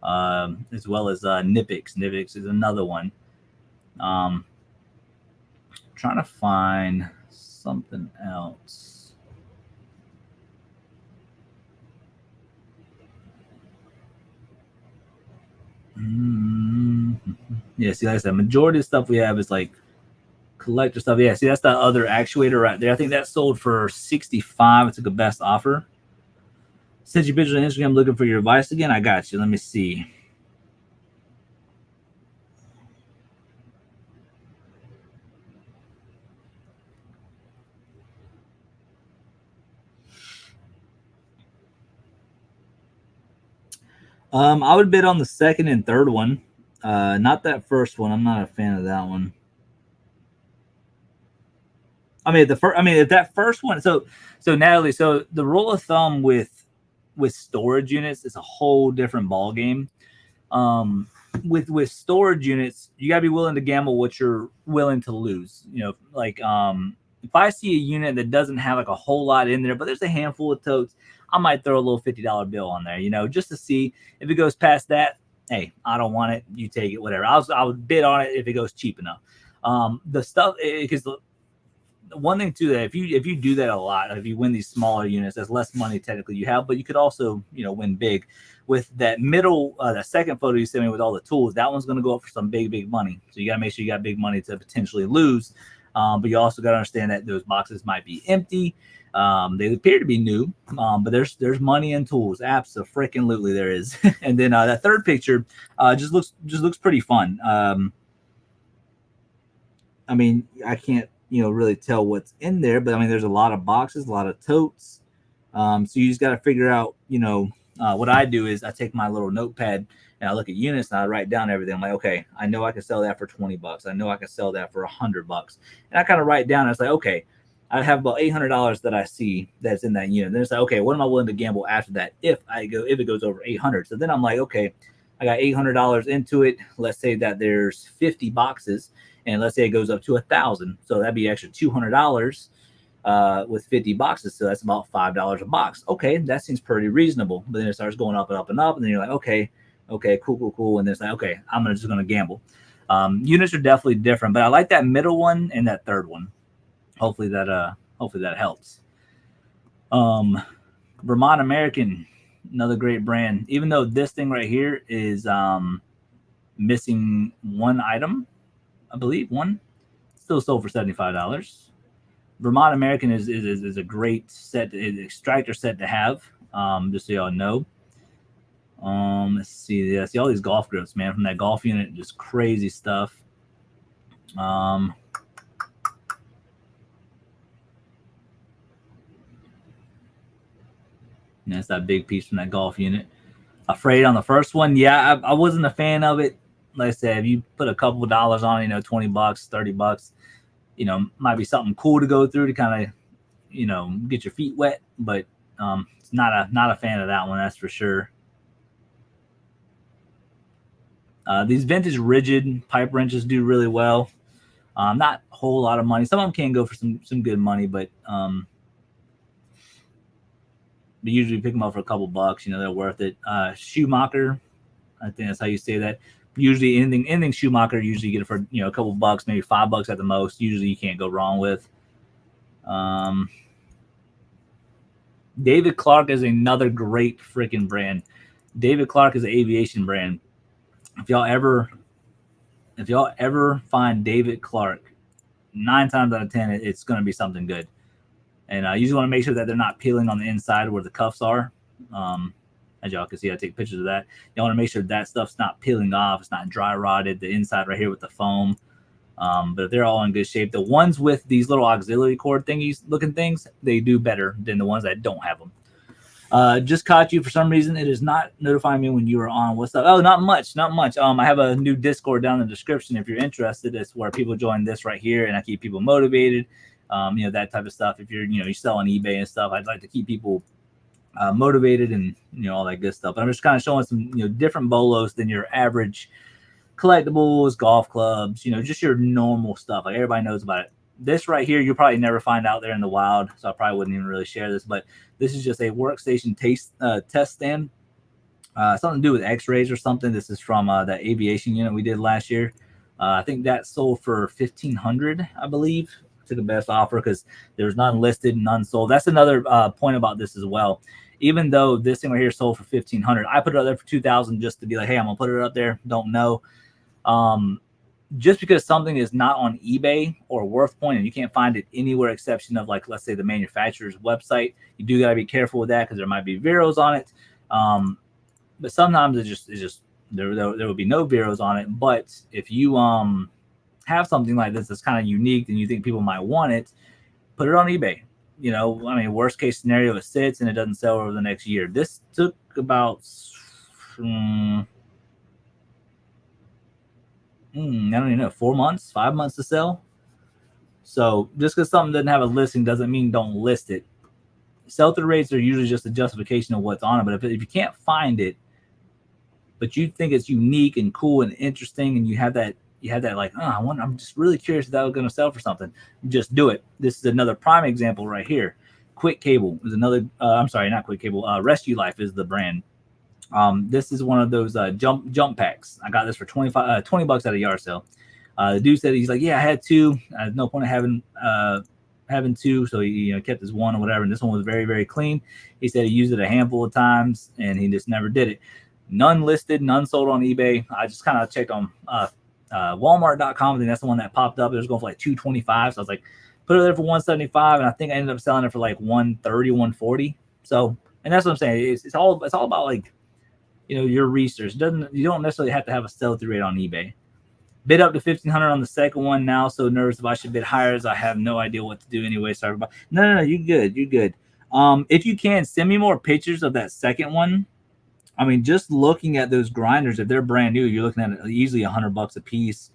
as well as Nipix. Nipix is another one. Trying to find something else. Yeah, see, like I said, majority of stuff we have is like collector stuff. Yeah, see, that's that other actuator right there. I think that sold for $65. It's like a best offer. Sent you pictures on Instagram looking for your advice again. I got you. Let me see. I would bid on the second and third one. Not that first one. I'm not a fan of that one. I mean, if that first one. So Natalie. So the rule of thumb with storage units is a whole different ball game. With storage units, you gotta be willing to gamble what you're willing to lose. You know, like if I see a unit that doesn't have like a whole lot in there, but there's a handful of totes, I might throw a little $50 bill on there, you know, just to see if it goes past that. Hey, I don't want it. You take it, whatever. I would bid on it if it goes cheap enough. The stuff, because the one thing too, that if you do that a lot, if you win these smaller units, that's less money technically you have, but you could also, you know, win big. With that middle, that second photo you sent me with all the tools, that one's going to go up for some big money. So you got to make sure you got big money to potentially lose. But you also got to understand that those boxes might be empty. They appear to be new, but there's money in tools. Absolutely there is. And then that third picture just looks pretty fun. I mean, I can't, you know, really tell what's in there, but I mean, there's a lot of boxes, a lot of totes. So you just got to figure out, you know, what I do is I take my little notepad and I look at units and I write down everything. I'm like, okay, I know I can sell that for $20. I know I can sell that for $100. And I kind of write down, and it's like, okay, I have about $800 that I see that's in that unit. Then it's like, okay, what am I willing to gamble after that if it goes over 800? So then I'm like, okay, I got $800 into it. Let's say that there's 50 boxes, and let's say it goes up to 1,000. So that'd be extra $200 with 50 boxes. So that's about $5 a box. Okay, that seems pretty reasonable. But then it starts going up and up and up, and then you're like, okay, cool. And then it's like, okay, I'm just gonna gamble. Units are definitely different, but I like that middle one and that third one. Hopefully that helps. Vermont American, another great brand. Even though this thing right here is missing one item, I believe one, still sold for $75. Vermont American is a great set, extractor set to have. Just so y'all know. Let's see. Yeah, see all these golf grips, man, from that golf unit, just crazy stuff. That's that big piece from that golf unit. Afraid on the first one, yeah, I wasn't a fan of it. Like I said, if you put a couple of dollars on, you know, $20, $30, you know, might be something cool to go through to kind of, you know, get your feet wet. But it's not a fan of that one, that's for sure. These vintage rigid pipe wrenches do really well. Not a whole lot of money. Some of them can go for some good money, but usually pick them up for a couple bucks. You know, they're worth it. Schumacher, I think that's how you say that. Usually anything Schumacher, usually you get it for, you know, a couple bucks, maybe $5 at the most. Usually you can't go wrong with. David Clark is another great freaking brand. David Clark is an aviation brand. If y'all ever find David Clark, 9 times out of 10, it's going to be something good. And you just want to make sure that they're not peeling on the inside where the cuffs are. As y'all can see, I take pictures of that. You want to make sure that stuff's not peeling off. It's not dry rotted. The inside right here with the foam. But if they're all in good shape, the ones with these little auxiliary cord thingies looking things, they do better than the ones that don't have them. Just caught you for some reason. It is not notifying me when you are on. What's up? Oh, not much, not much. I have a new Discord down in the description if you're interested. It's where people join this right here, and I keep people motivated. That type of stuff. If you sell on eBay and stuff, I'd like to keep people motivated and all that good stuff. But I'm just kind of showing some different bolos than your average collectibles, golf clubs. Just your normal stuff. Like everybody knows about it. This right here, you'll probably never find out there in the wild, so I probably wouldn't even really share this. But this is just a workstation test stand. Something to do with X-rays or something. This is from that aviation unit we did last year. I think that sold for $1,500, I believe. Took the best offer because there's none listed, none sold. That's another point about this as well. Even though this thing right here sold for $1,500, I put it up there for $2,000 just to be like, hey, I'm gonna put it up there. Don't know. Just because something is not on eBay or WorthPoint and you can't find it anywhere exception of, like, let's say the manufacturer's website, you do got to be careful with that because there might be Veros on it. But sometimes it's just there will be no Veros on it. But if you have something like this that's kind of unique and you think people might want it, put it on eBay. Worst case scenario, it sits and it doesn't sell over the next year. This took about I don't even know, 4 months, 5 months to sell. So just because something doesn't have a listing doesn't mean don't list it. Sell-through rates are usually just a justification of what's on it. But if you can't find it, but you think it's unique and cool and interesting, and you have that like, I'm just really curious if that was going to sell for something, just do it. This is another prime example right here. Quick Cable is another. I'm sorry, not Quick Cable. Rescue Life is the brand. This is one of those jump packs. I got this for $20 at a yard sale. The dude said, he's like, yeah, I had two. I had no point of having two, so he kept his one or whatever. And this one was very, very clean. He said he used it a handful of times and he just never did it. None listed, none sold on eBay. I just kind of checked on Walmart.com. I think that's the one that popped up. It was going for like $225. So I was like, put it there for $175, and I think I ended up selling it for like $130, $140. So, and that's what I'm saying. It's all about, like, your research. You don't necessarily have to have a sell-through rate on eBay. Bid up to $1,500 on the second one now. So nervous if I should bid higher, as I have no idea what to do anyway. Sorry about. No, you're good. You're good. If you can, send me more pictures of that second one. Just looking at those grinders, if they're brand new, you're looking at easily $100 a piece.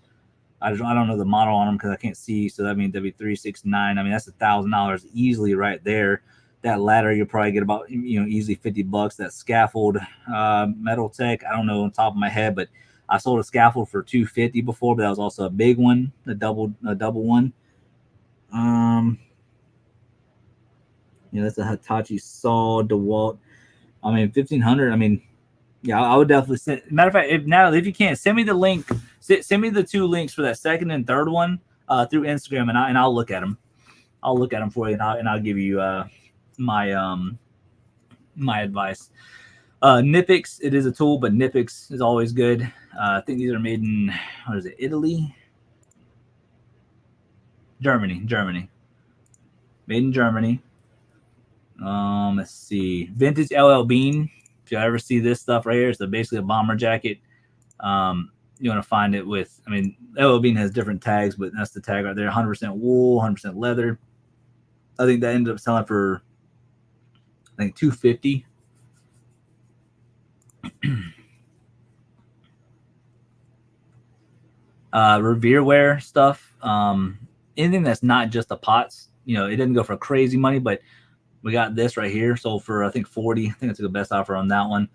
I don't know the model on them because I can't see. So that means W369. That's $1,000 easily right there. That ladder you'll probably get about easily $50. That scaffold, Metal Tech, I don't know on top of my head, but I sold a scaffold for $250 before, but that was also a big one, a double one. That's a Hitachi saw DeWalt. $1,500. Yeah, I would definitely send. Matter of fact, if you can, send me the link. Send me the two links for that second and third one through Instagram, and I'll look at them. I'll look at them for you, and I'll give you my advice. Nipix, it is a tool, but Nipix is always good. I think these are made in Italy, Germany. Made in Germany. Let's see, vintage LL Bean. If you ever see this stuff right here, it's basically a bomber jacket. You want to find it with, LL Bean has different tags, but that's the tag right there. 100% wool, 100% leather. I think that ended up selling for, $250. Revereware stuff. Anything that's not just the pots. It didn't go for crazy money, but we got this right here, sold for I think $40. I think it's the best offer on that one.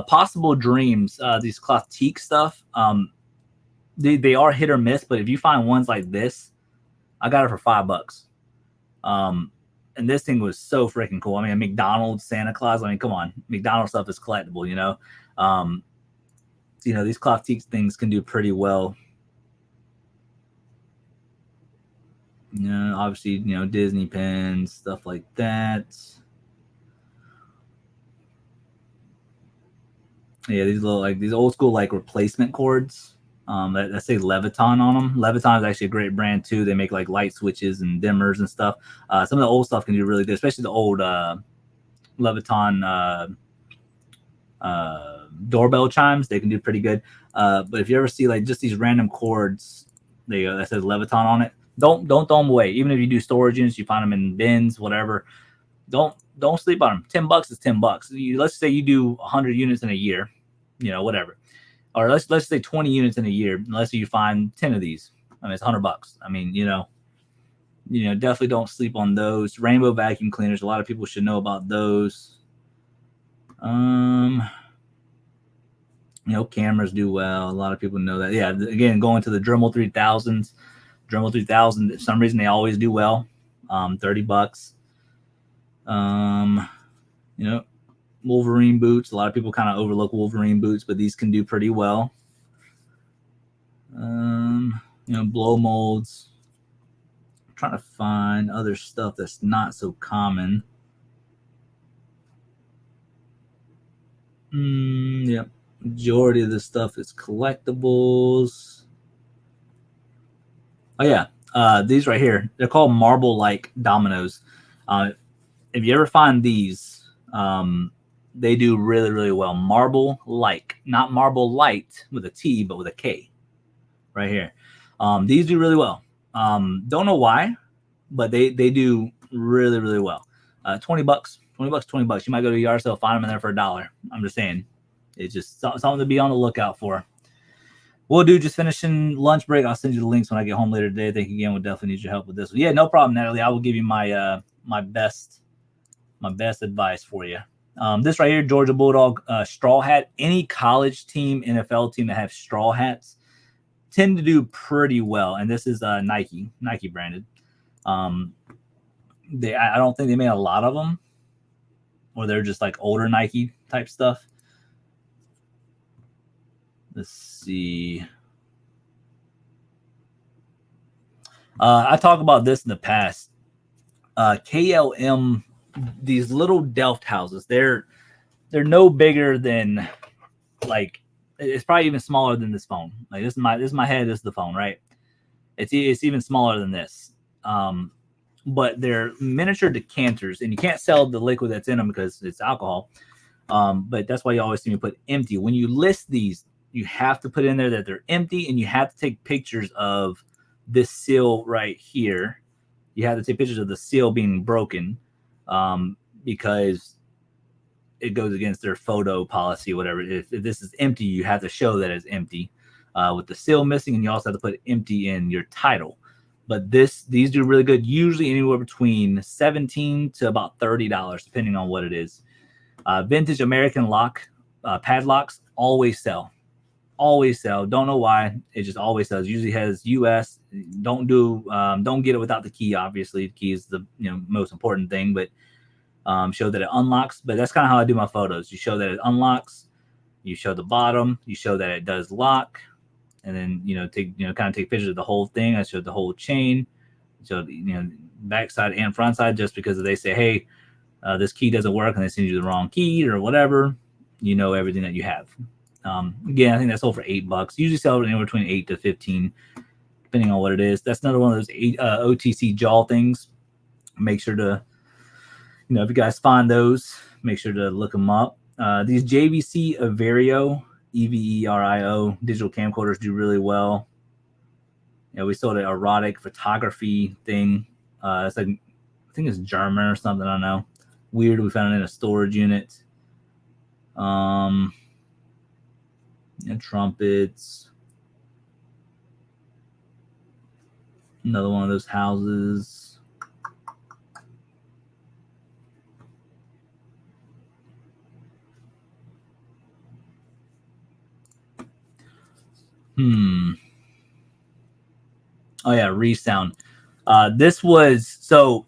Possible Dreams, these cloth teak stuff. They are hit or miss, but if you find ones like this, I got it for $5. And this thing was so freaking cool. McDonald's Santa Claus. Come on, McDonald's stuff is collectible. These cloth teak things can do pretty well. Obviously, Disney pins, stuff like that. Yeah, these old school replacement cords that say Leviton on them. Leviton is actually a great brand too. They make light switches and dimmers and stuff. Some of the old stuff can do really good, especially the old Leviton doorbell chimes. They can do pretty good. But if you ever see just these random cords, that says Leviton on it, don't throw them away. Even if you do storage units, you find them in bins, whatever. Don't sleep on them. $10 is $10. Let's say you do 100 units in a year, whatever, or let's say 20 units in a year. And let's say you find 10 of these. I mean, it's $100. I mean, definitely don't sleep on those. Rainbow vacuum cleaners. A lot of people should know about those. Cameras do well. A lot of people know that. Yeah, again, going to the Dremel 3000s. Dremel 3000, for some reason, they always do well. $30. Wolverine boots. A lot of people kind of overlook Wolverine boots, but these can do pretty well. Blow molds. I'm trying to find other stuff that's not so common. Yep. Majority of the stuff is collectibles. Oh yeah, these right here, they're called marble-like dominoes. If you ever find these, they do really, really well. Marble-like, not marble light with a T, but with a K. Right here, these do really well. Don't know why, but they do really, really well. $20, $20. You might go to a yard sale, find them in there for $1. I'm just saying, it's just something to be on the lookout for. We'll do just finishing lunch break. I'll send you the links when I get home later today. Thank you again. We'll definitely need your help with this one. Yeah, no problem, Natalie. I will give you my my best advice for you. This right here, Georgia Bulldog straw hat. Any college team, NFL team that have straw hats tend to do pretty well. And this is Nike branded. I don't think they made a lot of them, or they're just like older Nike type stuff. Let's see. I talked about this in the past. KLM, these little Delft houses, they're no bigger than, like, it's probably even smaller than this phone. Like, this is my head, this is the phone, right? It's even smaller than this. But they're miniature decanters, and you can't sell the liquid that's in them because it's alcohol. But that's why you always see me put empty. When you list these, you have to put in there that they're empty, and you have to take pictures of this seal right here. You have to take pictures of the seal being broken, because it goes against their photo policy, whatever. If this is empty, you have to show that it's empty with the seal missing, and you also have to put empty in your title. But these do really good, usually anywhere between $17 to about $30, depending on what it is. Vintage American lock padlocks always sell. Don't know why, it just always sells. Usually has US. Don't get it without the key. Obviously, the key is the most important thing, but show that it unlocks. But that's kind of how I do my photos. You show that it unlocks, you show the bottom, you show that it does lock, and then kind of take pictures of the whole thing. I showed the whole chain, so backside and front side, just because if they say, hey, this key doesn't work, and they send you the wrong key or whatever, everything that you have. Again, I think that's sold for $8. Usually sell anywhere between 8 to 15, depending on what it is. That's another one of those OTC jaw things. Make sure to, if you guys find those, make sure to look them up. These JVC Averio, EVERIO digital camcorders do really well. We sold an erotic photography thing. It's like, I think it's German or something. I don't know. Weird. We found it in a storage unit. Trumpets. Another one of those houses. Oh yeah, Resound. This was, so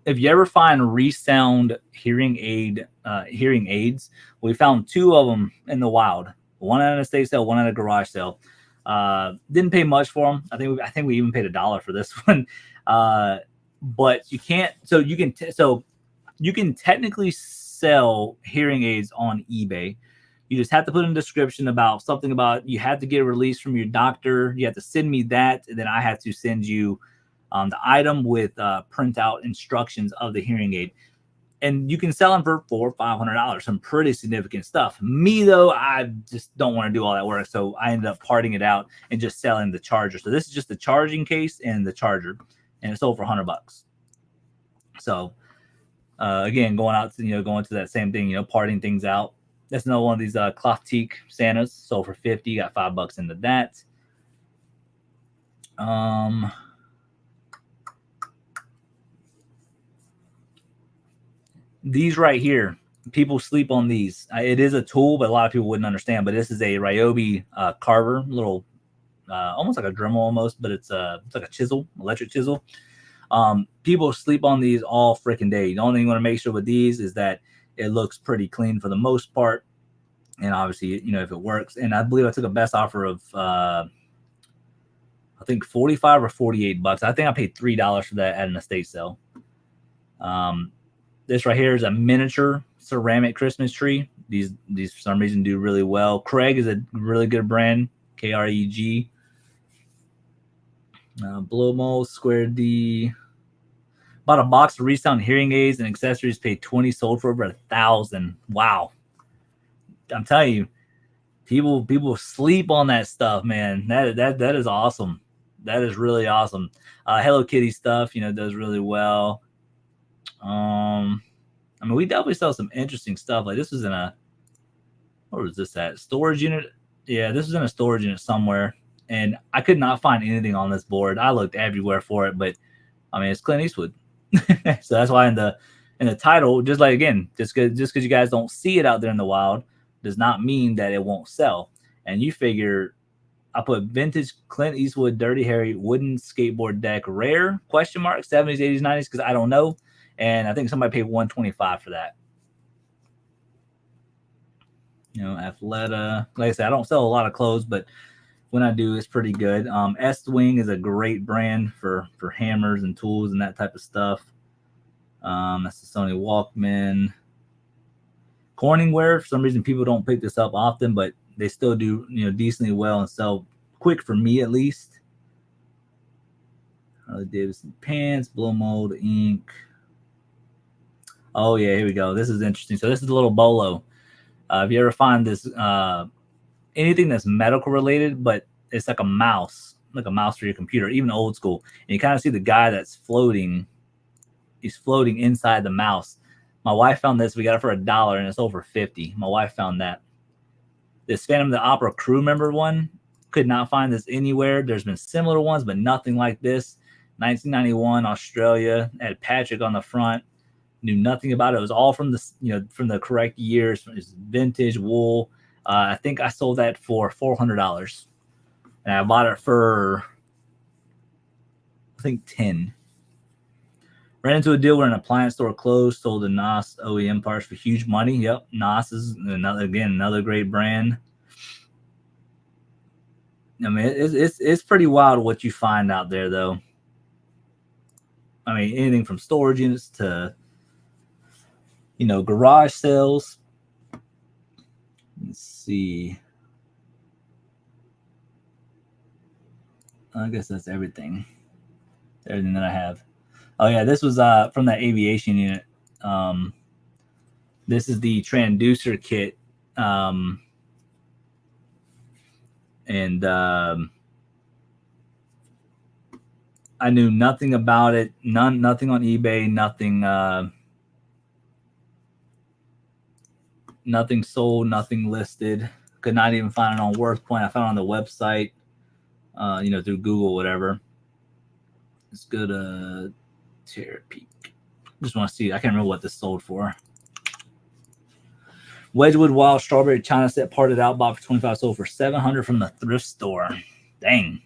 if you ever find Resound hearing aids, we found 2 of them in the wild. One at an estate sale, one at a garage sale. Didn't pay much for them. I think we even paid $1 for this one. But you can't. So you can technically sell hearing aids on eBay. You just have to put in a description about something about you had to get a release from your doctor. You have to send me that, and then I have to send you the item with printout instructions of the hearing aid. And you can sell them for $400 or $500, some pretty significant stuff. Me, though, I just don't want to do all that work. So I ended up parting it out and just selling the charger. So this is just the charging case and the charger, and it sold for $100. So Again, going out to going to that same thing, parting things out. That's another one of these cloth teak Santas. Sold for 50. Got $5 into that. These right here, people sleep on these. It is a tool, but a lot of people wouldn't understand. But this is a Ryobi carver, little, almost like a Dremel almost, but it's like a chisel, electric chisel. People sleep on these all freaking day. The only thing you want to make sure with these is that it looks pretty clean for the most part, and obviously, if it works. And I believe I took a best offer of I think 45 or $48. I think I paid $3 for that at an estate sale. This right here is a miniature ceramic Christmas tree. These for some reason do really well. Craig is a really good brand. Kreg. Bolo, Square D. Bought a box of resound hearing aids and accessories. Paid 20. Sold for over 1,000. Wow. I'm telling you, people sleep on that stuff, man. That is awesome. That is really awesome. Hello Kitty stuff, does really well. I mean, we definitely sell some interesting stuff. Like this was in where was this at? Storage unit. Yeah, this was in a storage unit somewhere, and I could not find anything on this board. I looked everywhere for it, but I mean, it's Clint Eastwood, so that's why in the title, just like again, just because you guys don't see it out there in the wild, does not mean that it won't sell. And you figure, I put vintage Clint Eastwood Dirty Harry wooden skateboard deck, rare ? 70s, 80s, 90s, because I don't know. And I think somebody paid $125 for that. Athleta. Like I said, I don't sell a lot of clothes, but when I do, it's pretty good. S-Wing is a great brand for hammers and tools and that type of stuff. That's the Sony Walkman. Corningware, for some reason, people don't pick this up often, but they still do, decently well and sell quick for me at least. Harley Davidson pants, blow mold, ink. Oh yeah, here we go. This is interesting. So this is a little Bolo. If you ever find this, anything that's medical related, but it's like a mouse for your computer, even old school, and you kind of see the guy that's floating. He's floating inside the mouse. My wife found this. We got it for $1, and it's over 50. My wife found that. This Phantom of the Opera crew member one, could not find this anywhere. There's been similar ones, but nothing like this. 1991, Australia. Had Patrick on the front. Knew nothing about it. It was all from the correct years. It's vintage wool. I think I sold that for $400, and I bought it for I think 10. Ran into a deal where an appliance store closed. Sold the NOS OEM parts for huge money. Yep, NOS is another great brand. I mean, it's pretty wild what you find out there, though. I mean, anything from storage units to garage sales. Let's see. I guess that's everything that I have. Oh yeah, this was from that aviation unit. This is the transducer kit, and I knew nothing about it. Nothing on eBay. Nothing sold. Nothing listed. Could not even find it on WorthPoint. I found it on the website, through Google, whatever. Let's go to Terra Peak. Just want to see. I can't remember what this sold for. Wedgwood Wild Strawberry China Set parted out. Bought for $25. Sold for $700 from the thrift store. Dang.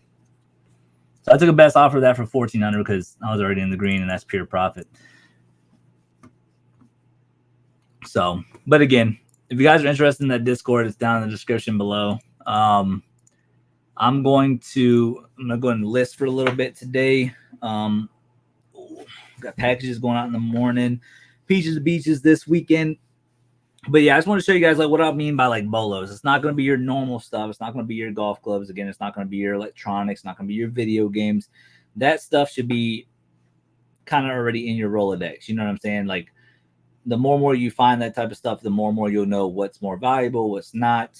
So I took a best offer of that for $1,400 because I was already in the green, and that's pure profit. So, but again, if you guys are interested in that Discord, it's down in the description below. I'm going to go ahead and list for a little bit today. Got packages going out in the morning. Peaches to Beaches this weekend. But yeah, I just want to show you guys like what I mean by like Bolos. It's not going to be your normal stuff. It's not going to be your golf clubs. Again, it's not going to be your electronics. It's not going to be your video games. That stuff should be kind of already in your Rolodex. You know what I'm saying? Like the more and more you find that type of stuff, the more and more you'll know what's more valuable, what's not.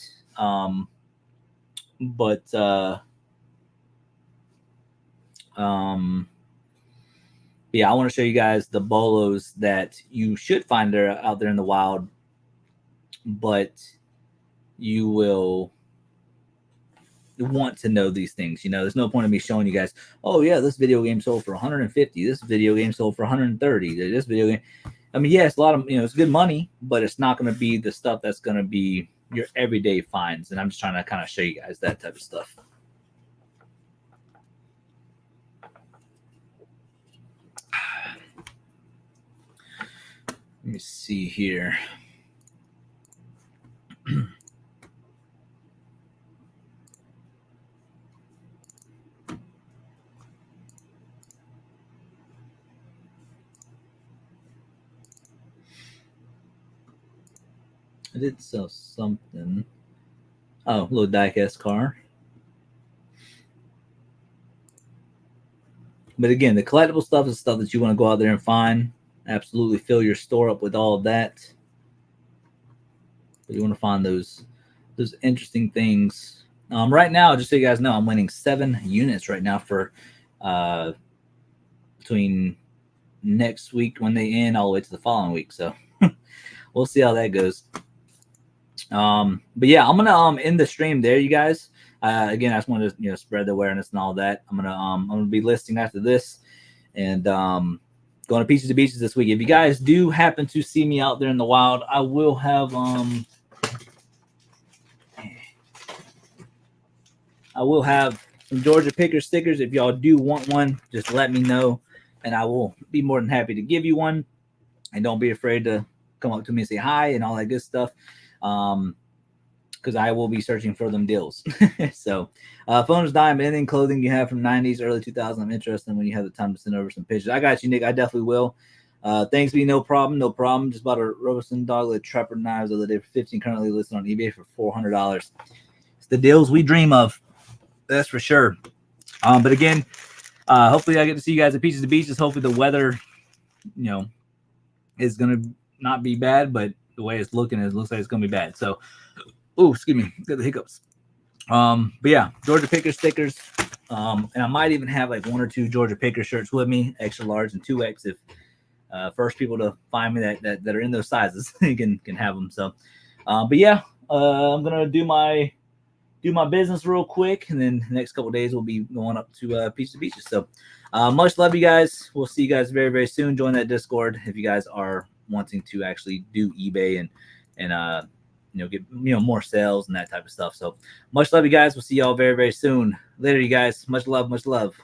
Yeah, I want to show you guys the bolos that you should find out there in the wild, but you will want to know these things. There's no point in me showing you guys, oh yeah, this video game sold for 150, this video game sold for 130, this video game. I mean, yeah, it's a lot of, it's good money, but it's not going to be the stuff that's going to be your everyday finds. And I'm just trying to kind of show you guys that type of stuff. Let me see here. I did sell something. Oh, little diecast car. But again, the collectible stuff is stuff that you want to go out there and find. Absolutely fill your store up with all of that. But you want to find those interesting things. Right now, just so you guys know, I'm winning 7 units right now for between next week when they end all the way to the following week. So we'll see how that goes. But yeah, I'm gonna end the stream there, you guys. Again, I just want to spread the awareness and all that. I'm gonna be listing after this, and going to Peaches to Beaches this week. If you guys do happen to see me out there in the wild, I will have some Georgia Picker stickers. If y'all do want one, just let me know, and I will be more than happy to give you one. And don't be afraid to come up to me and say hi and all that good stuff. Because I will be searching for them deals. So, phones, dime, anything clothing you have from 90s, early 2000s, I'm interested in when you have the time to send over some pictures. I got you, Nick. I definitely will. Thanks, be no problem. Just bought a Robertson dogleg trapper knives the other day for $15. Currently listed on eBay for $400. It's the deals we dream of. That's for sure. But again, hopefully I get to see you guys at Peaches to Beaches. Hopefully the weather, is going to not be bad, but the way it's looking, it looks like it's going to be bad. So, excuse me, got the hiccups. But yeah, Georgia Picker stickers. And I might even have like 1 or 2 Georgia Picker shirts with me, extra large and 2X. If first people to find me that are in those sizes can have them. So, but yeah, I'm gonna do my business real quick, and then the next couple of days we'll be going up to Peaches to Beaches. So, much love, you guys. We'll see you guys very, very soon. Join that Discord if you guys are wanting to actually do eBay and get more sales and that type of stuff. So much love, you guys. We'll see y'all very, very soon. Later, you guys. Much love, much love.